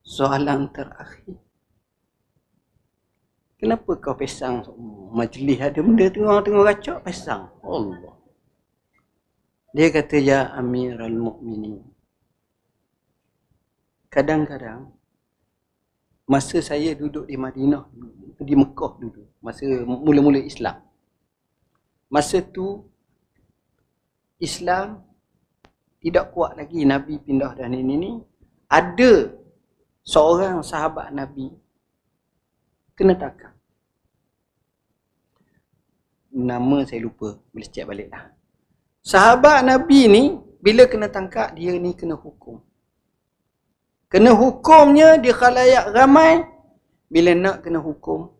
Soalan terakhir. Kenapa kau pesang? Majlis ada benda tengah-tengah racak, pesang. Allah. Dia kata, ya Amirul Mukminin. Kadang-kadang, masa saya duduk di Madinah, di Mekah dulu, masa mula-mula Islam. Masa tu, Islam tidak kuat lagi, Nabi pindah dan ini. Ada seorang sahabat Nabi kena tangkap. Nama saya lupa, boleh cek balik lah. Sahabat Nabi ni, bila kena tangkap, dia ni kena hukum. Kena hukumnya di khalayak ramai. Bila nak kena hukum,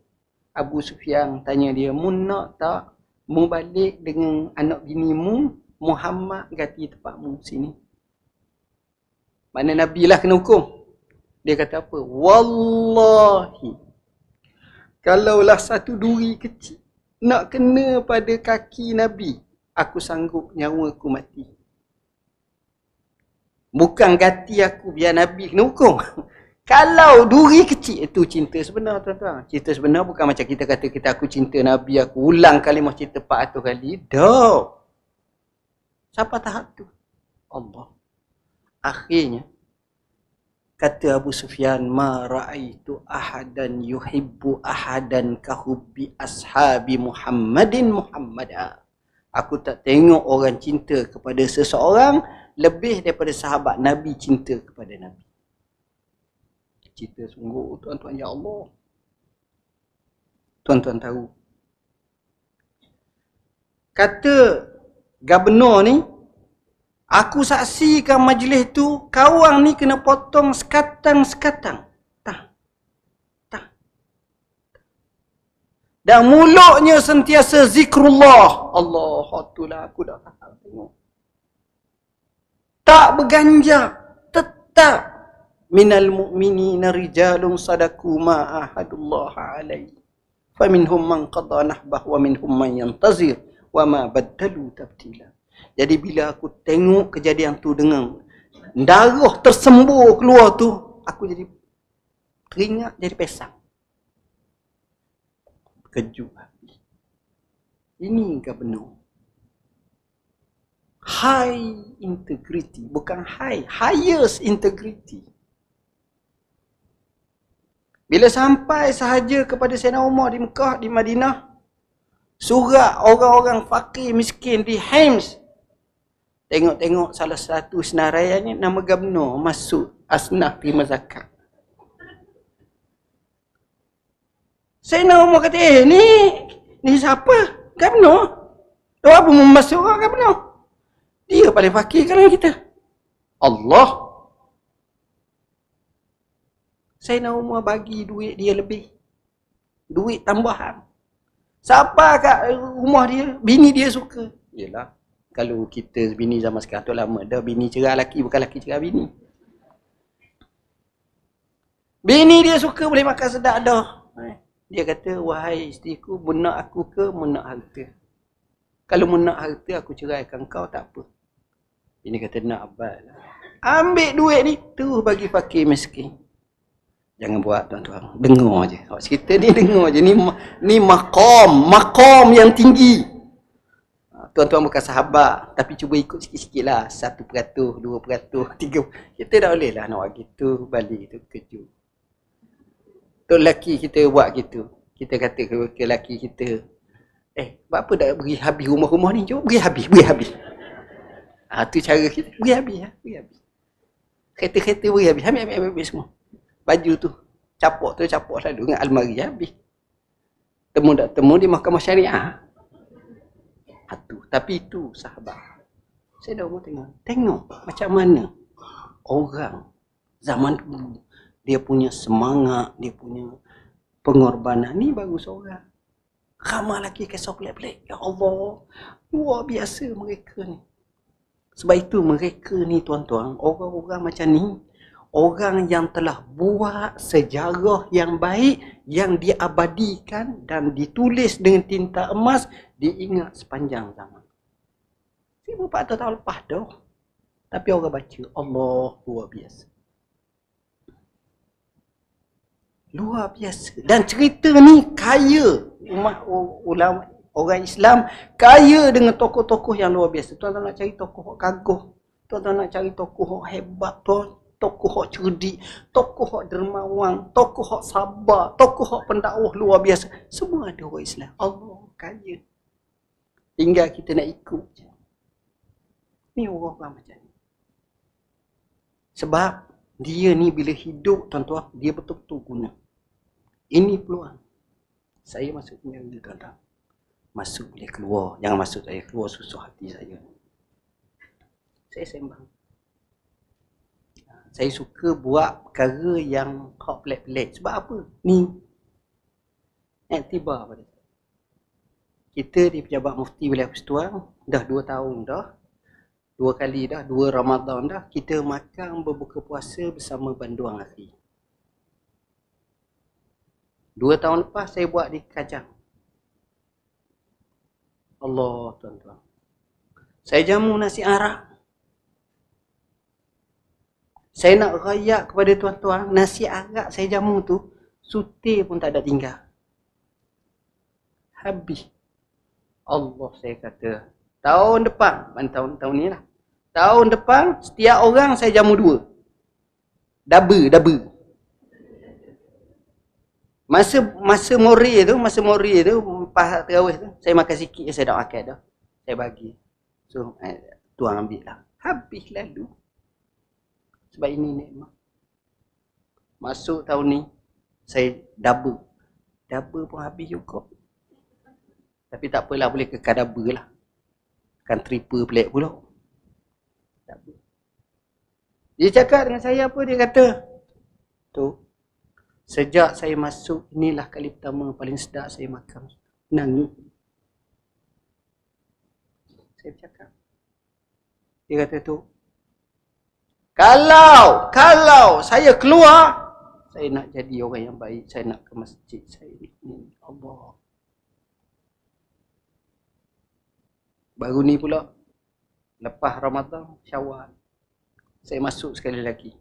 Abu Sufyan tanya dia, mu nak tak mu balik dengan anak bini mu Muhammad ganti tempatmu sini. Mana Nabi lah kena hukum. Dia kata apa? Wallahi, kalaulah satu duri kecil nak kena pada kaki Nabi, aku sanggup nyawa aku mati. Bukan ganti aku biar Nabi kena hukum. Kalau duri kecil, itu cinta sebenar, tuan-tuan. Cinta sebenar bukan macam kita kata aku cinta Nabi, aku ulang kalimah cinta 400 kali. Tak. Siapa tahap tu? Allah. Akhirnya, kata Abu Sufyan, ma ra'aitu ahadan yuhibbu ahadan kahubbi ashabi Muhammadin Muhammadah. Aku tak tengok orang cinta kepada seseorang lebih daripada sahabat Nabi cinta kepada Nabi. Cinta sungguh, tuan-tuan, ya Allah. Tuan-tuan tahu. Kata Gubernur ni, aku saksikan majlis tu, kawang ni kena potong sekatang-sekatang. Tak. Dan mulutnya sentiasa zikrullah. Allah, itulah aku dah tengok. Tak berganjak, tetap. Minal mu'minina rijalun sadaku ma ahadullah alaihi. Faminhum man qada nahbah wa minhum man yantazir wa ma baddalu tabdila. Jadi bila aku tengok kejadian tu dengan darah tersembur keluar tu, aku jadi teringat, jadi pesang. Kejut hati. Ini Gubernur. High integrity, bukan highest integrity. Bila sampai sahaja kepada Sayyidina Umar di Mekah, di Madinah, surat orang-orang fakir miskin di Hims, tengok-tengok salah satu senaraiannya nama Gubernur masuk asnaf terima zakat. Sayyidina Umar kata, ni siapa? Gubernur? Apa memasuk orang Gubernur? Dia paling fakir kalau kita. Allah. Sayyidina Umar bagi duit dia lebih. Duit tambahan. Siapa kat rumah dia, bini dia suka. Yelah, kalau kita bini zaman sekarang tu lama dah, bini cerah laki, bukan laki cerah bini. Bini dia suka boleh makan sedap dah. Dia kata, wahai isteriku, menak aku ke menak harta? Kalau menak harta, aku ceraikan kau, tak apa. Bini kata, nak abad lah. Ambil duit ni, terus bagi fakir miskin. Jangan buat, tuan-tuan. Dengar je. Awak cerita ni dengar je. Ni maqam yang tinggi. Tuan-tuan bukan sahabat, tapi cuba ikut sikit-sikit lah. 1%, 2%, 3%. Kita dah boleh lah nak buat gitu, balik tu kejut. Tok lelaki kita buat gitu. Kita kata ke lelaki kita, buat apa tak beri habis rumah-rumah ni? Cuba beri habis. Tu cara kita. Beri habis. Kereta-kereta beri habis. Ambil semua. Baju tu, capok selalu dengan almari habis. Temu tak temu di mahkamah syariah. Tapi itu sahabat. Saya dah tengok macam mana orang zaman dulu. Dia punya semangat, dia punya pengorbanan. Ni baru seorang. Ramai lagi kisah pelik-pelik. Ya Allah, luar biasa mereka ni. Sebab itu mereka ni, tuan-tuan, orang-orang macam ni, orang yang telah buat sejarah yang baik, yang diabadikan dan ditulis dengan tinta emas, diingat sepanjang zaman. 1400 tahun lepas dah. Tapi orang baca, Allah luar biasa. Luar biasa. Dan cerita ni kaya. Umat ulama, orang Islam kaya dengan tokoh-tokoh yang luar biasa. Tuan-tuan nak cari tokoh kagum. Tuan-tuan nak cari tokoh hebat, tokoh cerdik, tokoh dermawan, tokoh sabar, tokoh pendakwah luar biasa. Semua ada orang Islam. Allah kaya. Tinggal kita nak ikut je. Ni orang-orang macam ni. Sebab dia ni bila hidup, tuan-tuan, dia betul-betul guna. Ini peluang. Saya masuk penjara, tuan-tuan. Masuk boleh keluar. Jangan masuk saya keluar susah hati saya. Saya sembang. Saya suka buat perkara yang hot pelik-pelik. Sebab apa? Ni iktibar pada kita di Pejabat Mufti Wilayah Persekutuan dah 2 tahun dah. 2 kali dah, 2 Ramadan dah kita makan berbuka puasa bersama banduang akhi. 2 tahun lepas saya buat di Kajang. Allah tuan-tuan. Saya jamu nasi arak. Saya nak rayak kepada tuan-tuan, nasi arak saya jamu tu, sutir pun tak ada tinggal. Habis. Allah, saya kata, tahun depan, tahun ni lah. Tahun depan, setiap orang saya jamu 2. Double. Masa mori tu, lepas terawih tu, saya makan sikit, saya tak makan dah. Saya bagi. So, tuan ambil lah. Habis lalu. Sebab ini nikmat. Masuk tahun ni, saya double. Double pun habis juga. Tapi tak apalah, boleh kekal double lah. Kan triple pelik pula. Tak apa. Dia cakap dengan saya apa? Dia kata, tu, sejak saya masuk, inilah kali pertama paling sedap saya makan. Nangis. Saya cakap. Dia kata tu, kalau saya keluar, saya nak jadi orang yang baik, saya nak ke masjid, saya ini Allah. Baru ni pula, lepas Ramadan, Syawal, saya masuk sekali lagi.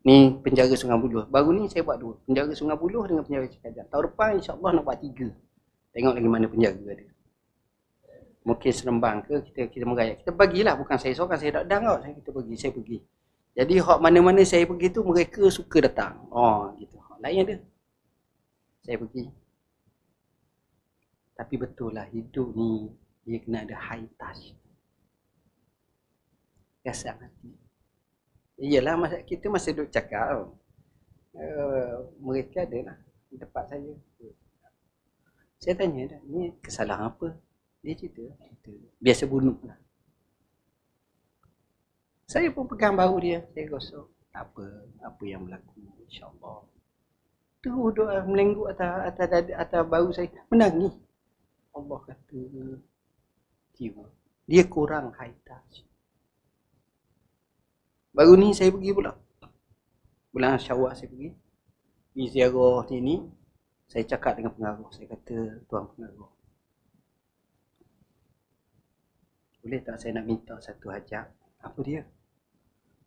Ni penjara Sungai Buloh. Baru ni saya buat 2. Penjara Sungai Buloh dengan penjara Cikajang. Tahun depan insya-Allah nak buat 3. Tengok lagi mana penjara ada. Mungkin Seremban ke, kita merayak. Kita bagilah, bukan saya seorang, saya tak datang kot. Saya pergi. Jadi hak mana-mana saya pergi tu mereka suka datang. Oh gitu. Lain ada. Saya pergi. Tapi betul lah hidup ni dia kena ada high touch. Rasa hati. Iyalah kita masih duduk cakap. Mereka ada lah di tempat saya. Saya tanya dah, ni kesalahan apa? Dia cerita. Biasa bunuh lah. Saya pun pegang bahu dia, saya gosok. Tak apa yang berlaku, insya-Allah. Tu doa melengguk atas bahu saya, menangis. Allah kata, jiwa. Dia kurang high touch. Baru ni saya pergi pula. Bulan Syawal saya pergi. Di ziarah ni, saya cakap dengan pengaruh. Saya kata, tuan pengaruh, boleh tak saya nak minta satu hajat? Apa dia?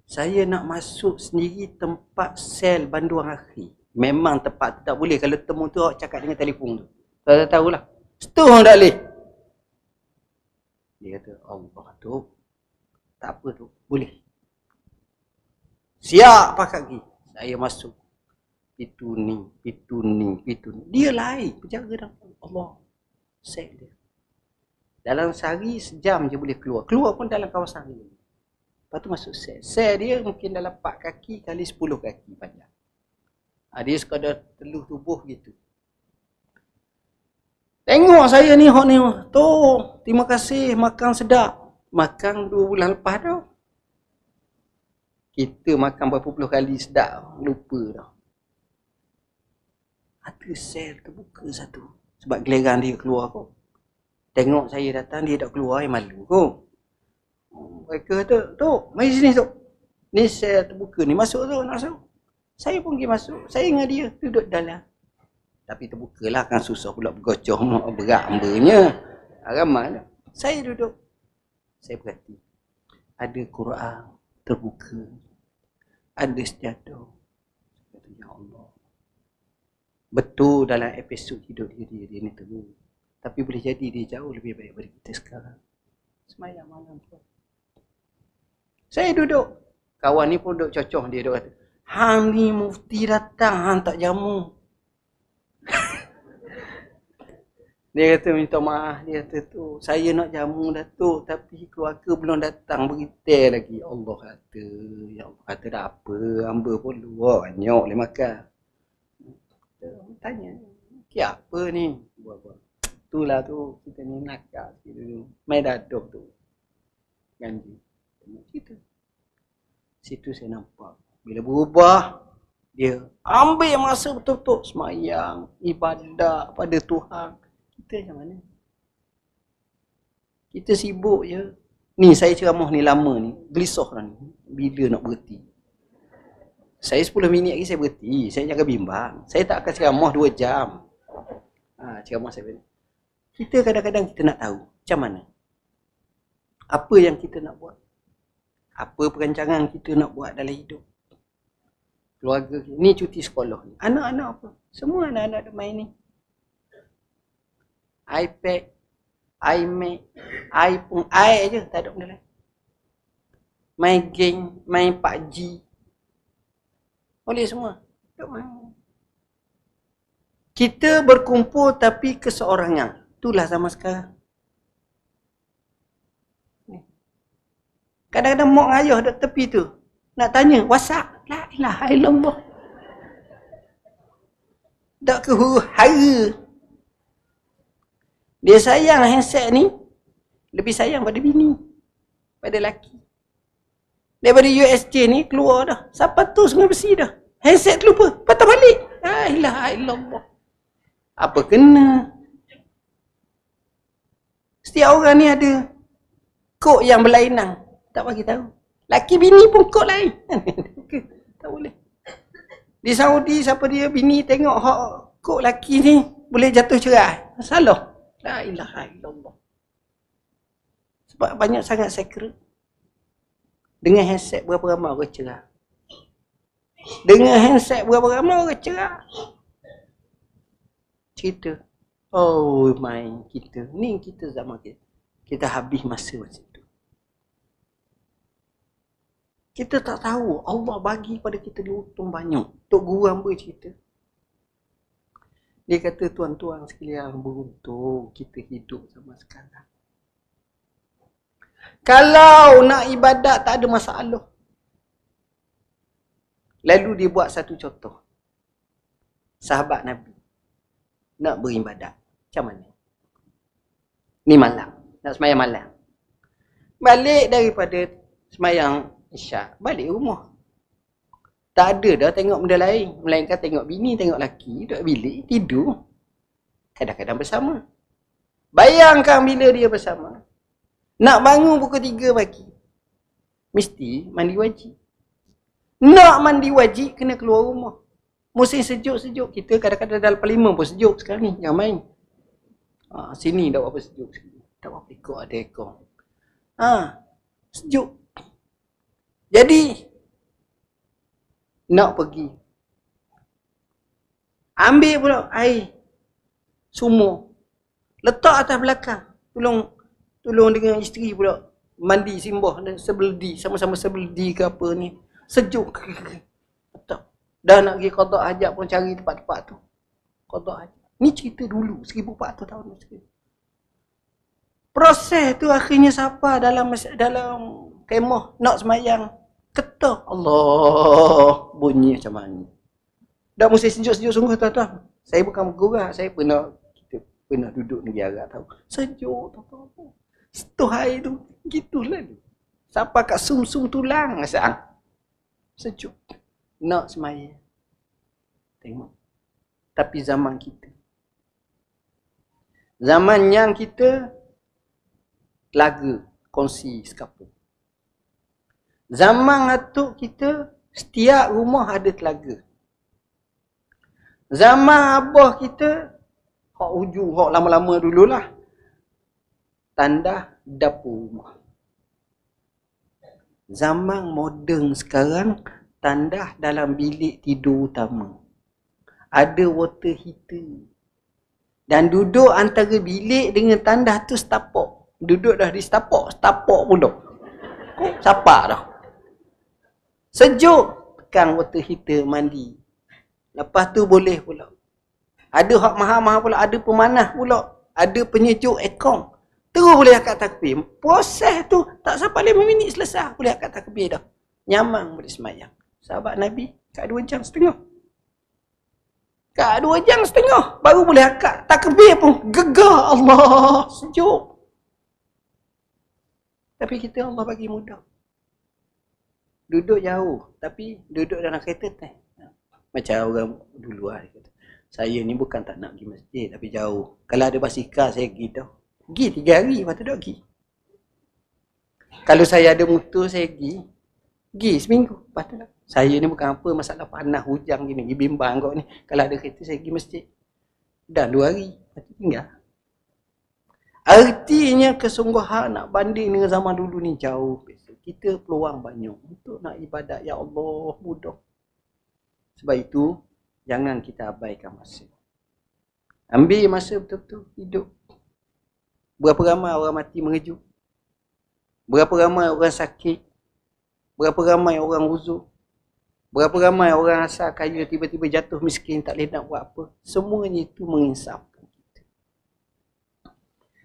Saya nak masuk sendiri tempat sel banduang akhi. Memang tempat tu tak boleh. Kalau temu tu awak cakap dengan telefon tu. Tak tahulah. Setengah tak boleh. Dia kata, Allah tu. Tak apa tu. Boleh. Siap pakai lagi. Saya masuk. Itu ni. Dia lain. Penjaga dah. Allah. Sel dia. Dalam sehari sejam je boleh keluar. Keluar pun dalam kawasan ni. Lepas tu masuk sel. Sel dia mungkin dalam 4 kaki kali 10 kaki panjang. Dia sekadar teluh tubuh gitu. Tengok saya ni, hok ni. Tu, terima kasih, makan sedap. Makan 2 bulan lepas dah. Kita makan berapa puluh kali sedap. Lupa dah. Ada sel terbuka satu. Sebab geleran dia keluar kok. Tengok saya datang, dia tak keluar, malu kok. Mereka kata, Tok, mari sini Tok. Ni sel terbuka ni, masuk tu, nak masuk. Saya pun pergi masuk. Saya dengan dia duduk dalam. Tapi terbuka lah, kan susah pula bergocoh, berat ambanya. Ramai lah. Saya duduk. Saya perhati. Ada Quran terbuka. Ada sejadah. Kata, ya Allah. Betul dalam episod hidup dia ni teruk. Tapi boleh jadi dia jauh lebih baik daripada kita sekarang. Semayang malam pun. Saya duduk. Kawan ni pun duduk cocoh dia. Duduk kata, hang ni mufti datang, hang tak jamu. Dia kata minta maaf. Dia kata tu, saya nak jamu Datuk. Tapi keluarga belum datang. Beritahu lagi. Allah kata. Ya Allah kata dah apa. Hamba pun luar. Banyak boleh makan. Tanya. Apa ni? Buat-buat. Itulah tu. Kita ni nakal. Main daduk tu. Ganti. Situ saya nampak. Bila berubah, dia ambil masa betul-betul semayang, ibadat pada Tuhan. Kita macam mana? Kita sibuk je. Ni saya ceramah ni lama ni, gelisah dah ni. Bila nak berhenti? Saya 10 minit lagi saya berhenti. Saya jaga bimbang. Saya tak akan ceramah 2 jam. Ceramah saya berhenti. Kita kadang-kadang kita nak tahu macam mana. Apa yang kita nak buat. Apa perancangan kita nak buat dalam hidup. Keluarga kita. Ni cuti sekolah ni. Anak-anak apa? Semua anak-anak ada main ni. iPad, iMac, iPhone, je, tak ada benda lain. Main game, main PUBG. Boleh semua. Kita berkumpul tapi keseorangan. Itulah zaman sekarang. Kadang-kadang mak ayah duduk tepi tu. Nak tanya, WhatsApp. La ilaha illallah. Tak ke huru-hara. Dia sayang handset ni. Lebih sayang pada bini. Pada lelaki. Daripada USJ ni keluar dah. Siapa tu sungai besi dah. Handset lupa. Patah balik. La ilaha illallah. Apa kena? Setiap orang ni ada kod yang berlainan. Tak bagi tahu. Laki bini pun kod lain. Tak boleh. Di Saudi siapa dia bini tengok hak kod laki ni boleh jatuh cerai. Salah. La ilaha illallah. Sebab banyak sangat secret. Dengan handset berapa ramai orang cerai. Dengan handset berapa ramai orang cerai. Cerita. Oh my, kita. Ni kita zaman kita. Kita habis masa macam tu. Kita tak tahu Allah bagi pada kita diuntung banyak. Tok Guru hamba cerita. Dia kata tuan-tuan sekalian beruntung kita hidup zaman sekarang. Kalau nak ibadat tak ada masalah. Lalu dia buat satu contoh. Sahabat Nabi nak beribadat. Macam mana? Ni malam. Nak semayang malam. Balik daripada semayang Isyak. Balik rumah. Tak ada dah tengok benda lain. Melainkan tengok bini, tengok laki. Duduk bilik, tidur. Kadang-kadang bersama. Bayangkan bila dia bersama. Nak bangun pukul 3 pagi. Mesti mandi wajib. Nak mandi wajib, kena keluar rumah. Musim sejuk-sejuk. Kita kadang-kadang dalam parlimen pun sejuk sekarang ni. Jangan main. Sini tak apa sejuk sekali. Tak apa ikut ada ekor. Sejuk. Jadi nak pergi. Ambil pula air sumur. Letak atas belakang. Tolong dengan isteri pula mandi simbah dan sebeledi, sama-sama sebeledi ke apa ni. Sejuk. Letak. Dah nak pergi qada hajat pun cari tempat-tempat tu. Qada hajat. Ni cerita dulu 1400 tahun sekali. Proses tu akhirnya siapa dalam kemah nak semayang ketuk Allah bunyi macam mana. Dah mesti sejuk-sejuk sungguh tuan-tuan. Saya bukan bergurau, saya kita pernah duduk negeri Arab tahu. Sejuk tuan-tuan. Setuh air tu gitulah tu. Siapa kat sum-sum tulang asal. Sejuk. Nak semayang. Tengok. Tapi zaman kita. Zaman yang kita laga, kongsi sekapur. Zaman atuk kita, setiap rumah ada telaga. Zaman abah kita, hak hujung, hak lama-lama dululah. Tandah dapur rumah. Zaman moden sekarang, tandah dalam bilik tidur utama. Ada water heater. Dan duduk antara bilik dengan tandah tu setapak. Duduk dah di setapak pula. Sapak dah. Sejuk, tekan water heater mandi. Lepas tu boleh pula. Ada hak mahal-mahal pula, ada pemanah pula. Ada penyejuk aircon. Terus boleh akad takbir. Proses tu tak sampai 5 minit selesai. Boleh akad takbir dah. Nyaman boleh semayang. Sahabat Nabi, kat 2 jam setengah. Kat 2 jam setengah baru boleh akad. Takbir pun gegar Allah. Sejuk. Tapi kita Allah bagi mudah. Duduk jauh. Tapi duduk dalam kereta teh. Macam orang dulu lah. Saya ni bukan tak nak pergi masjid. Tapi jauh. Kalau ada basikal saya pergi dah. Pergi 3 hari. Lepas tu dah pergi. Kalau saya ada motor, saya pergi seminggu. Lepas tu lah. Saya ni bukan apa, masalah panas, hujan gini, pergi bimbang kau ni. Kalau ada kereta, saya pergi masjid. Dan 2 hari, lepas tu tinggal. Artinya kesungguhan nak banding dengan zaman dulu ni jauh. Kita peluang banyak untuk nak ibadat. Ya Allah, mudah. Sebab itu, jangan kita abaikan masa. Ambil masa betul-betul hidup. Berapa ramai orang mati mengejut. Berapa ramai orang sakit. Berapa ramai orang uzur. Berapa ramai orang asal kaya tiba-tiba jatuh miskin, tak boleh nak buat apa. Semuanya itu menginsafkan kita.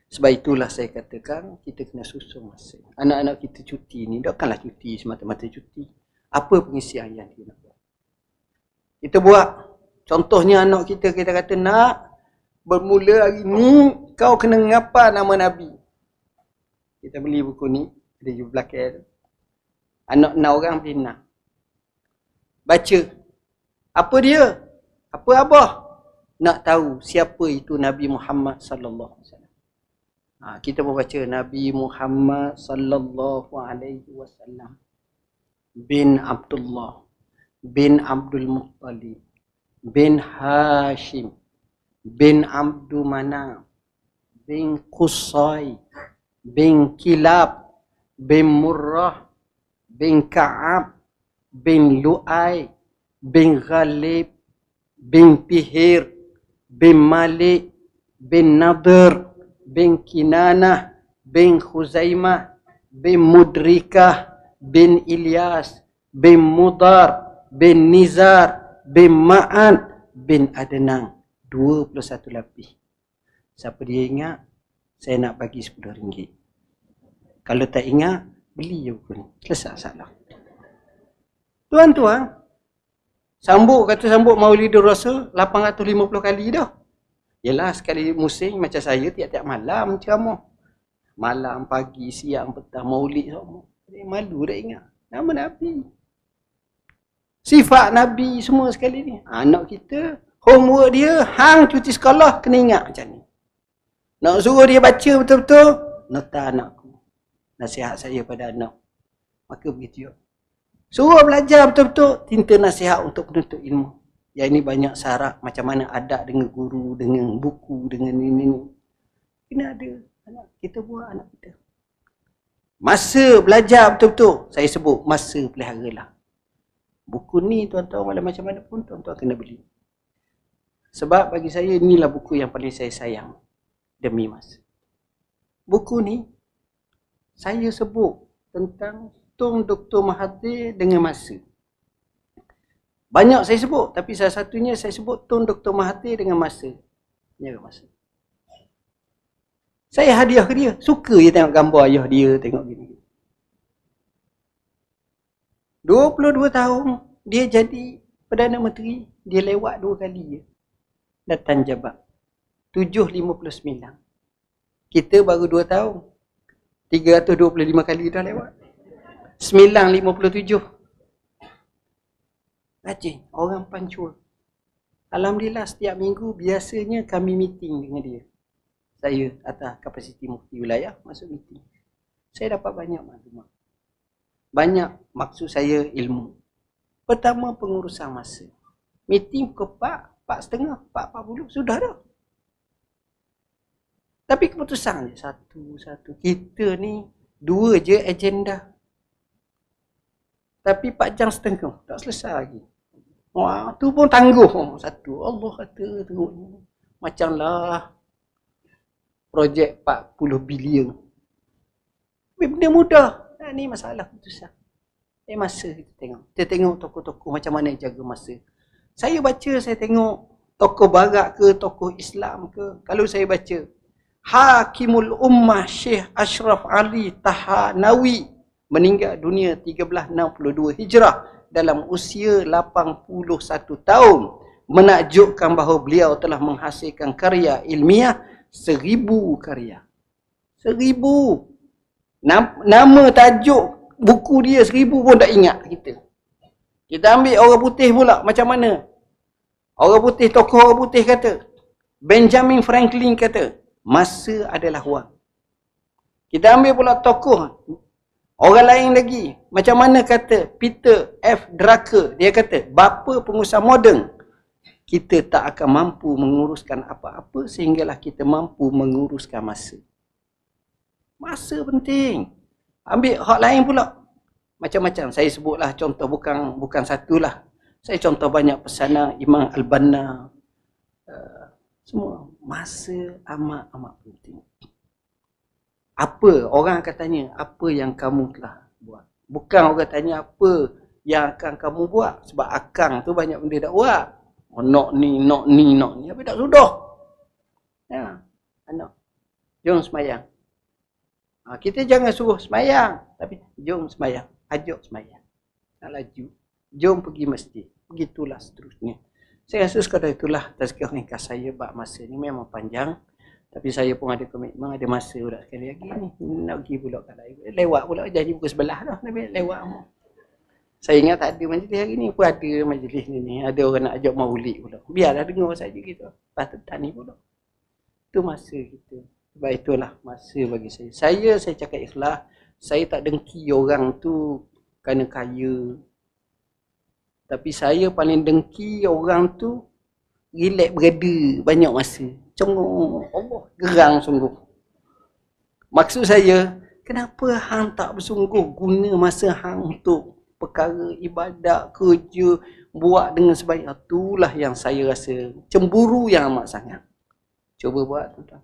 Sebab itulah saya katakan kita kena susun masa. Anak-anak kita cuti ni, takkanlah cuti semata-mata cuti. Apa pengisian yang dia nak buat? Kita buat. Contohnya anak kita kata nak bermula hari ni kau kena ngapa nama Nabi. Kita beli buku ni, ada di belakang. Anak 6 orang beli 6. Baca. Apa dia? Apa abah? Nak tahu siapa itu Nabi Muhammad sallallahu alaihi wasallam. Kita membaca Nabi Muhammad sallallahu alaihi wasallam bin Abdullah bin Abdul Muttalib bin Hashim bin Abdul Manaf bin Qusay bin Kilab bin Murrah bin Ka'ab bin Lu'ay bin Ghalib bin Pihir bin Malik bin Nadir bin Kinanah bin Khuzaimah bin Mudrikah bin Ilyas bin Mudar bin Nizar bin Ma'an bin Adnan. 21 lebih. Siapa dia ingat, saya nak bagi RM10. Kalau tak ingat, beli je buku ni. Selesai salah. Tuan-tuan, sambut Maulidur Rasul 850 kali dah. Yelah, sekali musim macam saya tiap-tiap malam ceramah. Malam, pagi, siang, petang, maulid semua. Malu dah ingat. Nama Nabi. Sifat Nabi semua sekali ni. Anak kita, homework dia, hang cuti sekolah, kena ingat macam ni. Nak suruh dia baca betul-betul, nota anakku. Nasihat saya pada anak. Maka begitu. Suruh belajar betul-betul, tinta nasihat untuk penuntut ilmu. Yang ini banyak syarat macam mana adab dengan guru, dengan buku, dengan ini. Kena ada anak kita buat anak kita. Masa belajar betul-betul, saya sebut masa peliharalah. Buku ni tuan-tuan walau macam mana pun tuan-tuan kena beli. Sebab bagi saya inilah buku yang paling saya sayang demi masa. Buku ni saya sebut tentang Tun Dr. Mahathir dengan masa. Banyak saya sebut, tapi salah satunya saya sebut Tun Dr. Mahathir dengan masa. Jaga masa. Saya hadiah ke dia. Suka dia tengok gambar ayah dia, tengok gini. 22 tahun, dia jadi Perdana Menteri, dia lewat 2 kali je. Datang jabat. 759. Kita baru 2 tahun. 325 kali dah lewat. 957. Rajin, orang pancul. Alhamdulillah setiap minggu biasanya kami meeting dengan dia. Saya atas kapasiti mufti wilayah masuk meeting. Saya dapat banyak maklumat. Banyak maksud saya ilmu. Pertama pengurusan masa. Meeting pukul 4, 4.30, 4.40 sudah dah. Tapi keputusan dia satu-satu. Kita ni 2 je agenda. Tapi 4.5 jam tak selesai lagi. Wah, tu pun tangguh satu. Allah kata tengok ni. Macamlah projek 40 bilion. Benda mudah. Ni masalah keputusan. Masa kita tengok. Kita tengok tokoh-tokoh macam mana jaga masa. Saya baca, saya tengok tokoh barat ke, tokoh Islam ke. Kalau saya baca Hakimul Ummah Syekh Ashraf Ali Tahanawi meninggal dunia 1362 Hijrah dalam usia 81 tahun. Menakjubkan bahawa beliau telah menghasilkan karya ilmiah 1000 karya. 1000. Nama tajuk buku dia 1000 pun tak ingat kita. Kita ambil orang putih pula macam mana? Orang putih, tokoh orang putih kata, Benjamin Franklin kata, masa adalah wang. Kita ambil pula tokoh Orang lain lagi, macam mana kata Peter F. Drucker, dia kata, bapa pengusaha moden, kita tak akan mampu menguruskan apa-apa sehinggalah kita mampu menguruskan masa. Masa penting. Ambil hak lain pula. Macam-macam, saya sebutlah contoh, bukan satulah. Saya contoh banyak pesanan Imam Al-Banna. Semua. Masa amat penting. Apa? Orang akan tanya, apa yang kamu telah buat? Bukan orang tanya apa yang akan kamu buat. Sebab akang tu banyak benda dah buat. Oh, nak ni. Tapi tak sudah. Ya, anak. Jom semayang. Kita jangan suruh semayang. Tapi jom semayang. Ajak semayang. Nak laju. Jom pergi masjid. Begitulah seterusnya. Saya rasa sekadar itulah tazkirah ringkas saya. Bab masa ni memang panjang. Tapi saya pun ada komitmen, ada masa pula sekali lagi ni. Nak pergi pula kat lain. Lewat pula janji pukul 11 dah. Lewat mu. Saya ingat tak ada majlis hari ni pun ada majlis ni. Ada orang nak ajak maulid pula. Biarlah dengar saja gitu. Lepas tu tak ni pula. Itu masa kita. Sebab itulah masa bagi saya. Saya cakap ikhlas. Saya tak dengki orang tu kerana kaya. Tapi saya paling dengki orang tu relax berada banyak masa. Cengok, Allah, gerang sungguh. Maksud saya, kenapa hang tak bersungguh guna masa hang untuk perkara ibadat, kerja, buat dengan sebaik? Itulah yang saya rasa cemburu yang amat sangat. Cuba buat, tuan-tuan.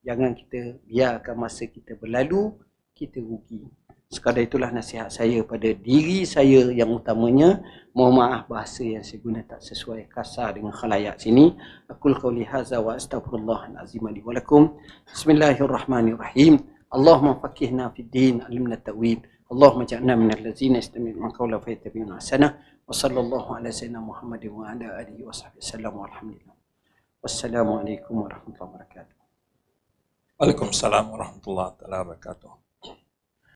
Jangan kita biarkan masa kita berlalu, kita rugi. Sekadar itulah nasihat saya pada diri saya yang utamanya. Mohon maaf bahasa yang saya guna tak sesuai, kasar dengan khalayak sini. Aqul qawli hadza wa astaghfirullahal azim li wa lakum. Bismillahirrahmanirrahim. Allahumma faqihna fid din, alimna ta'wil. Allahumma ja'alna minal ladzina yastami'una al-qawla fayattabi'una ahsana. Wa sallallahu ala sayyidina Muhammadin wa ala alihi wa sahbihi wasallam. Walhamdulillah. Wassalamualaikum warahmatullahi wabarakatuh. Waalaikumsalam warahmatullahi wabarakatuh.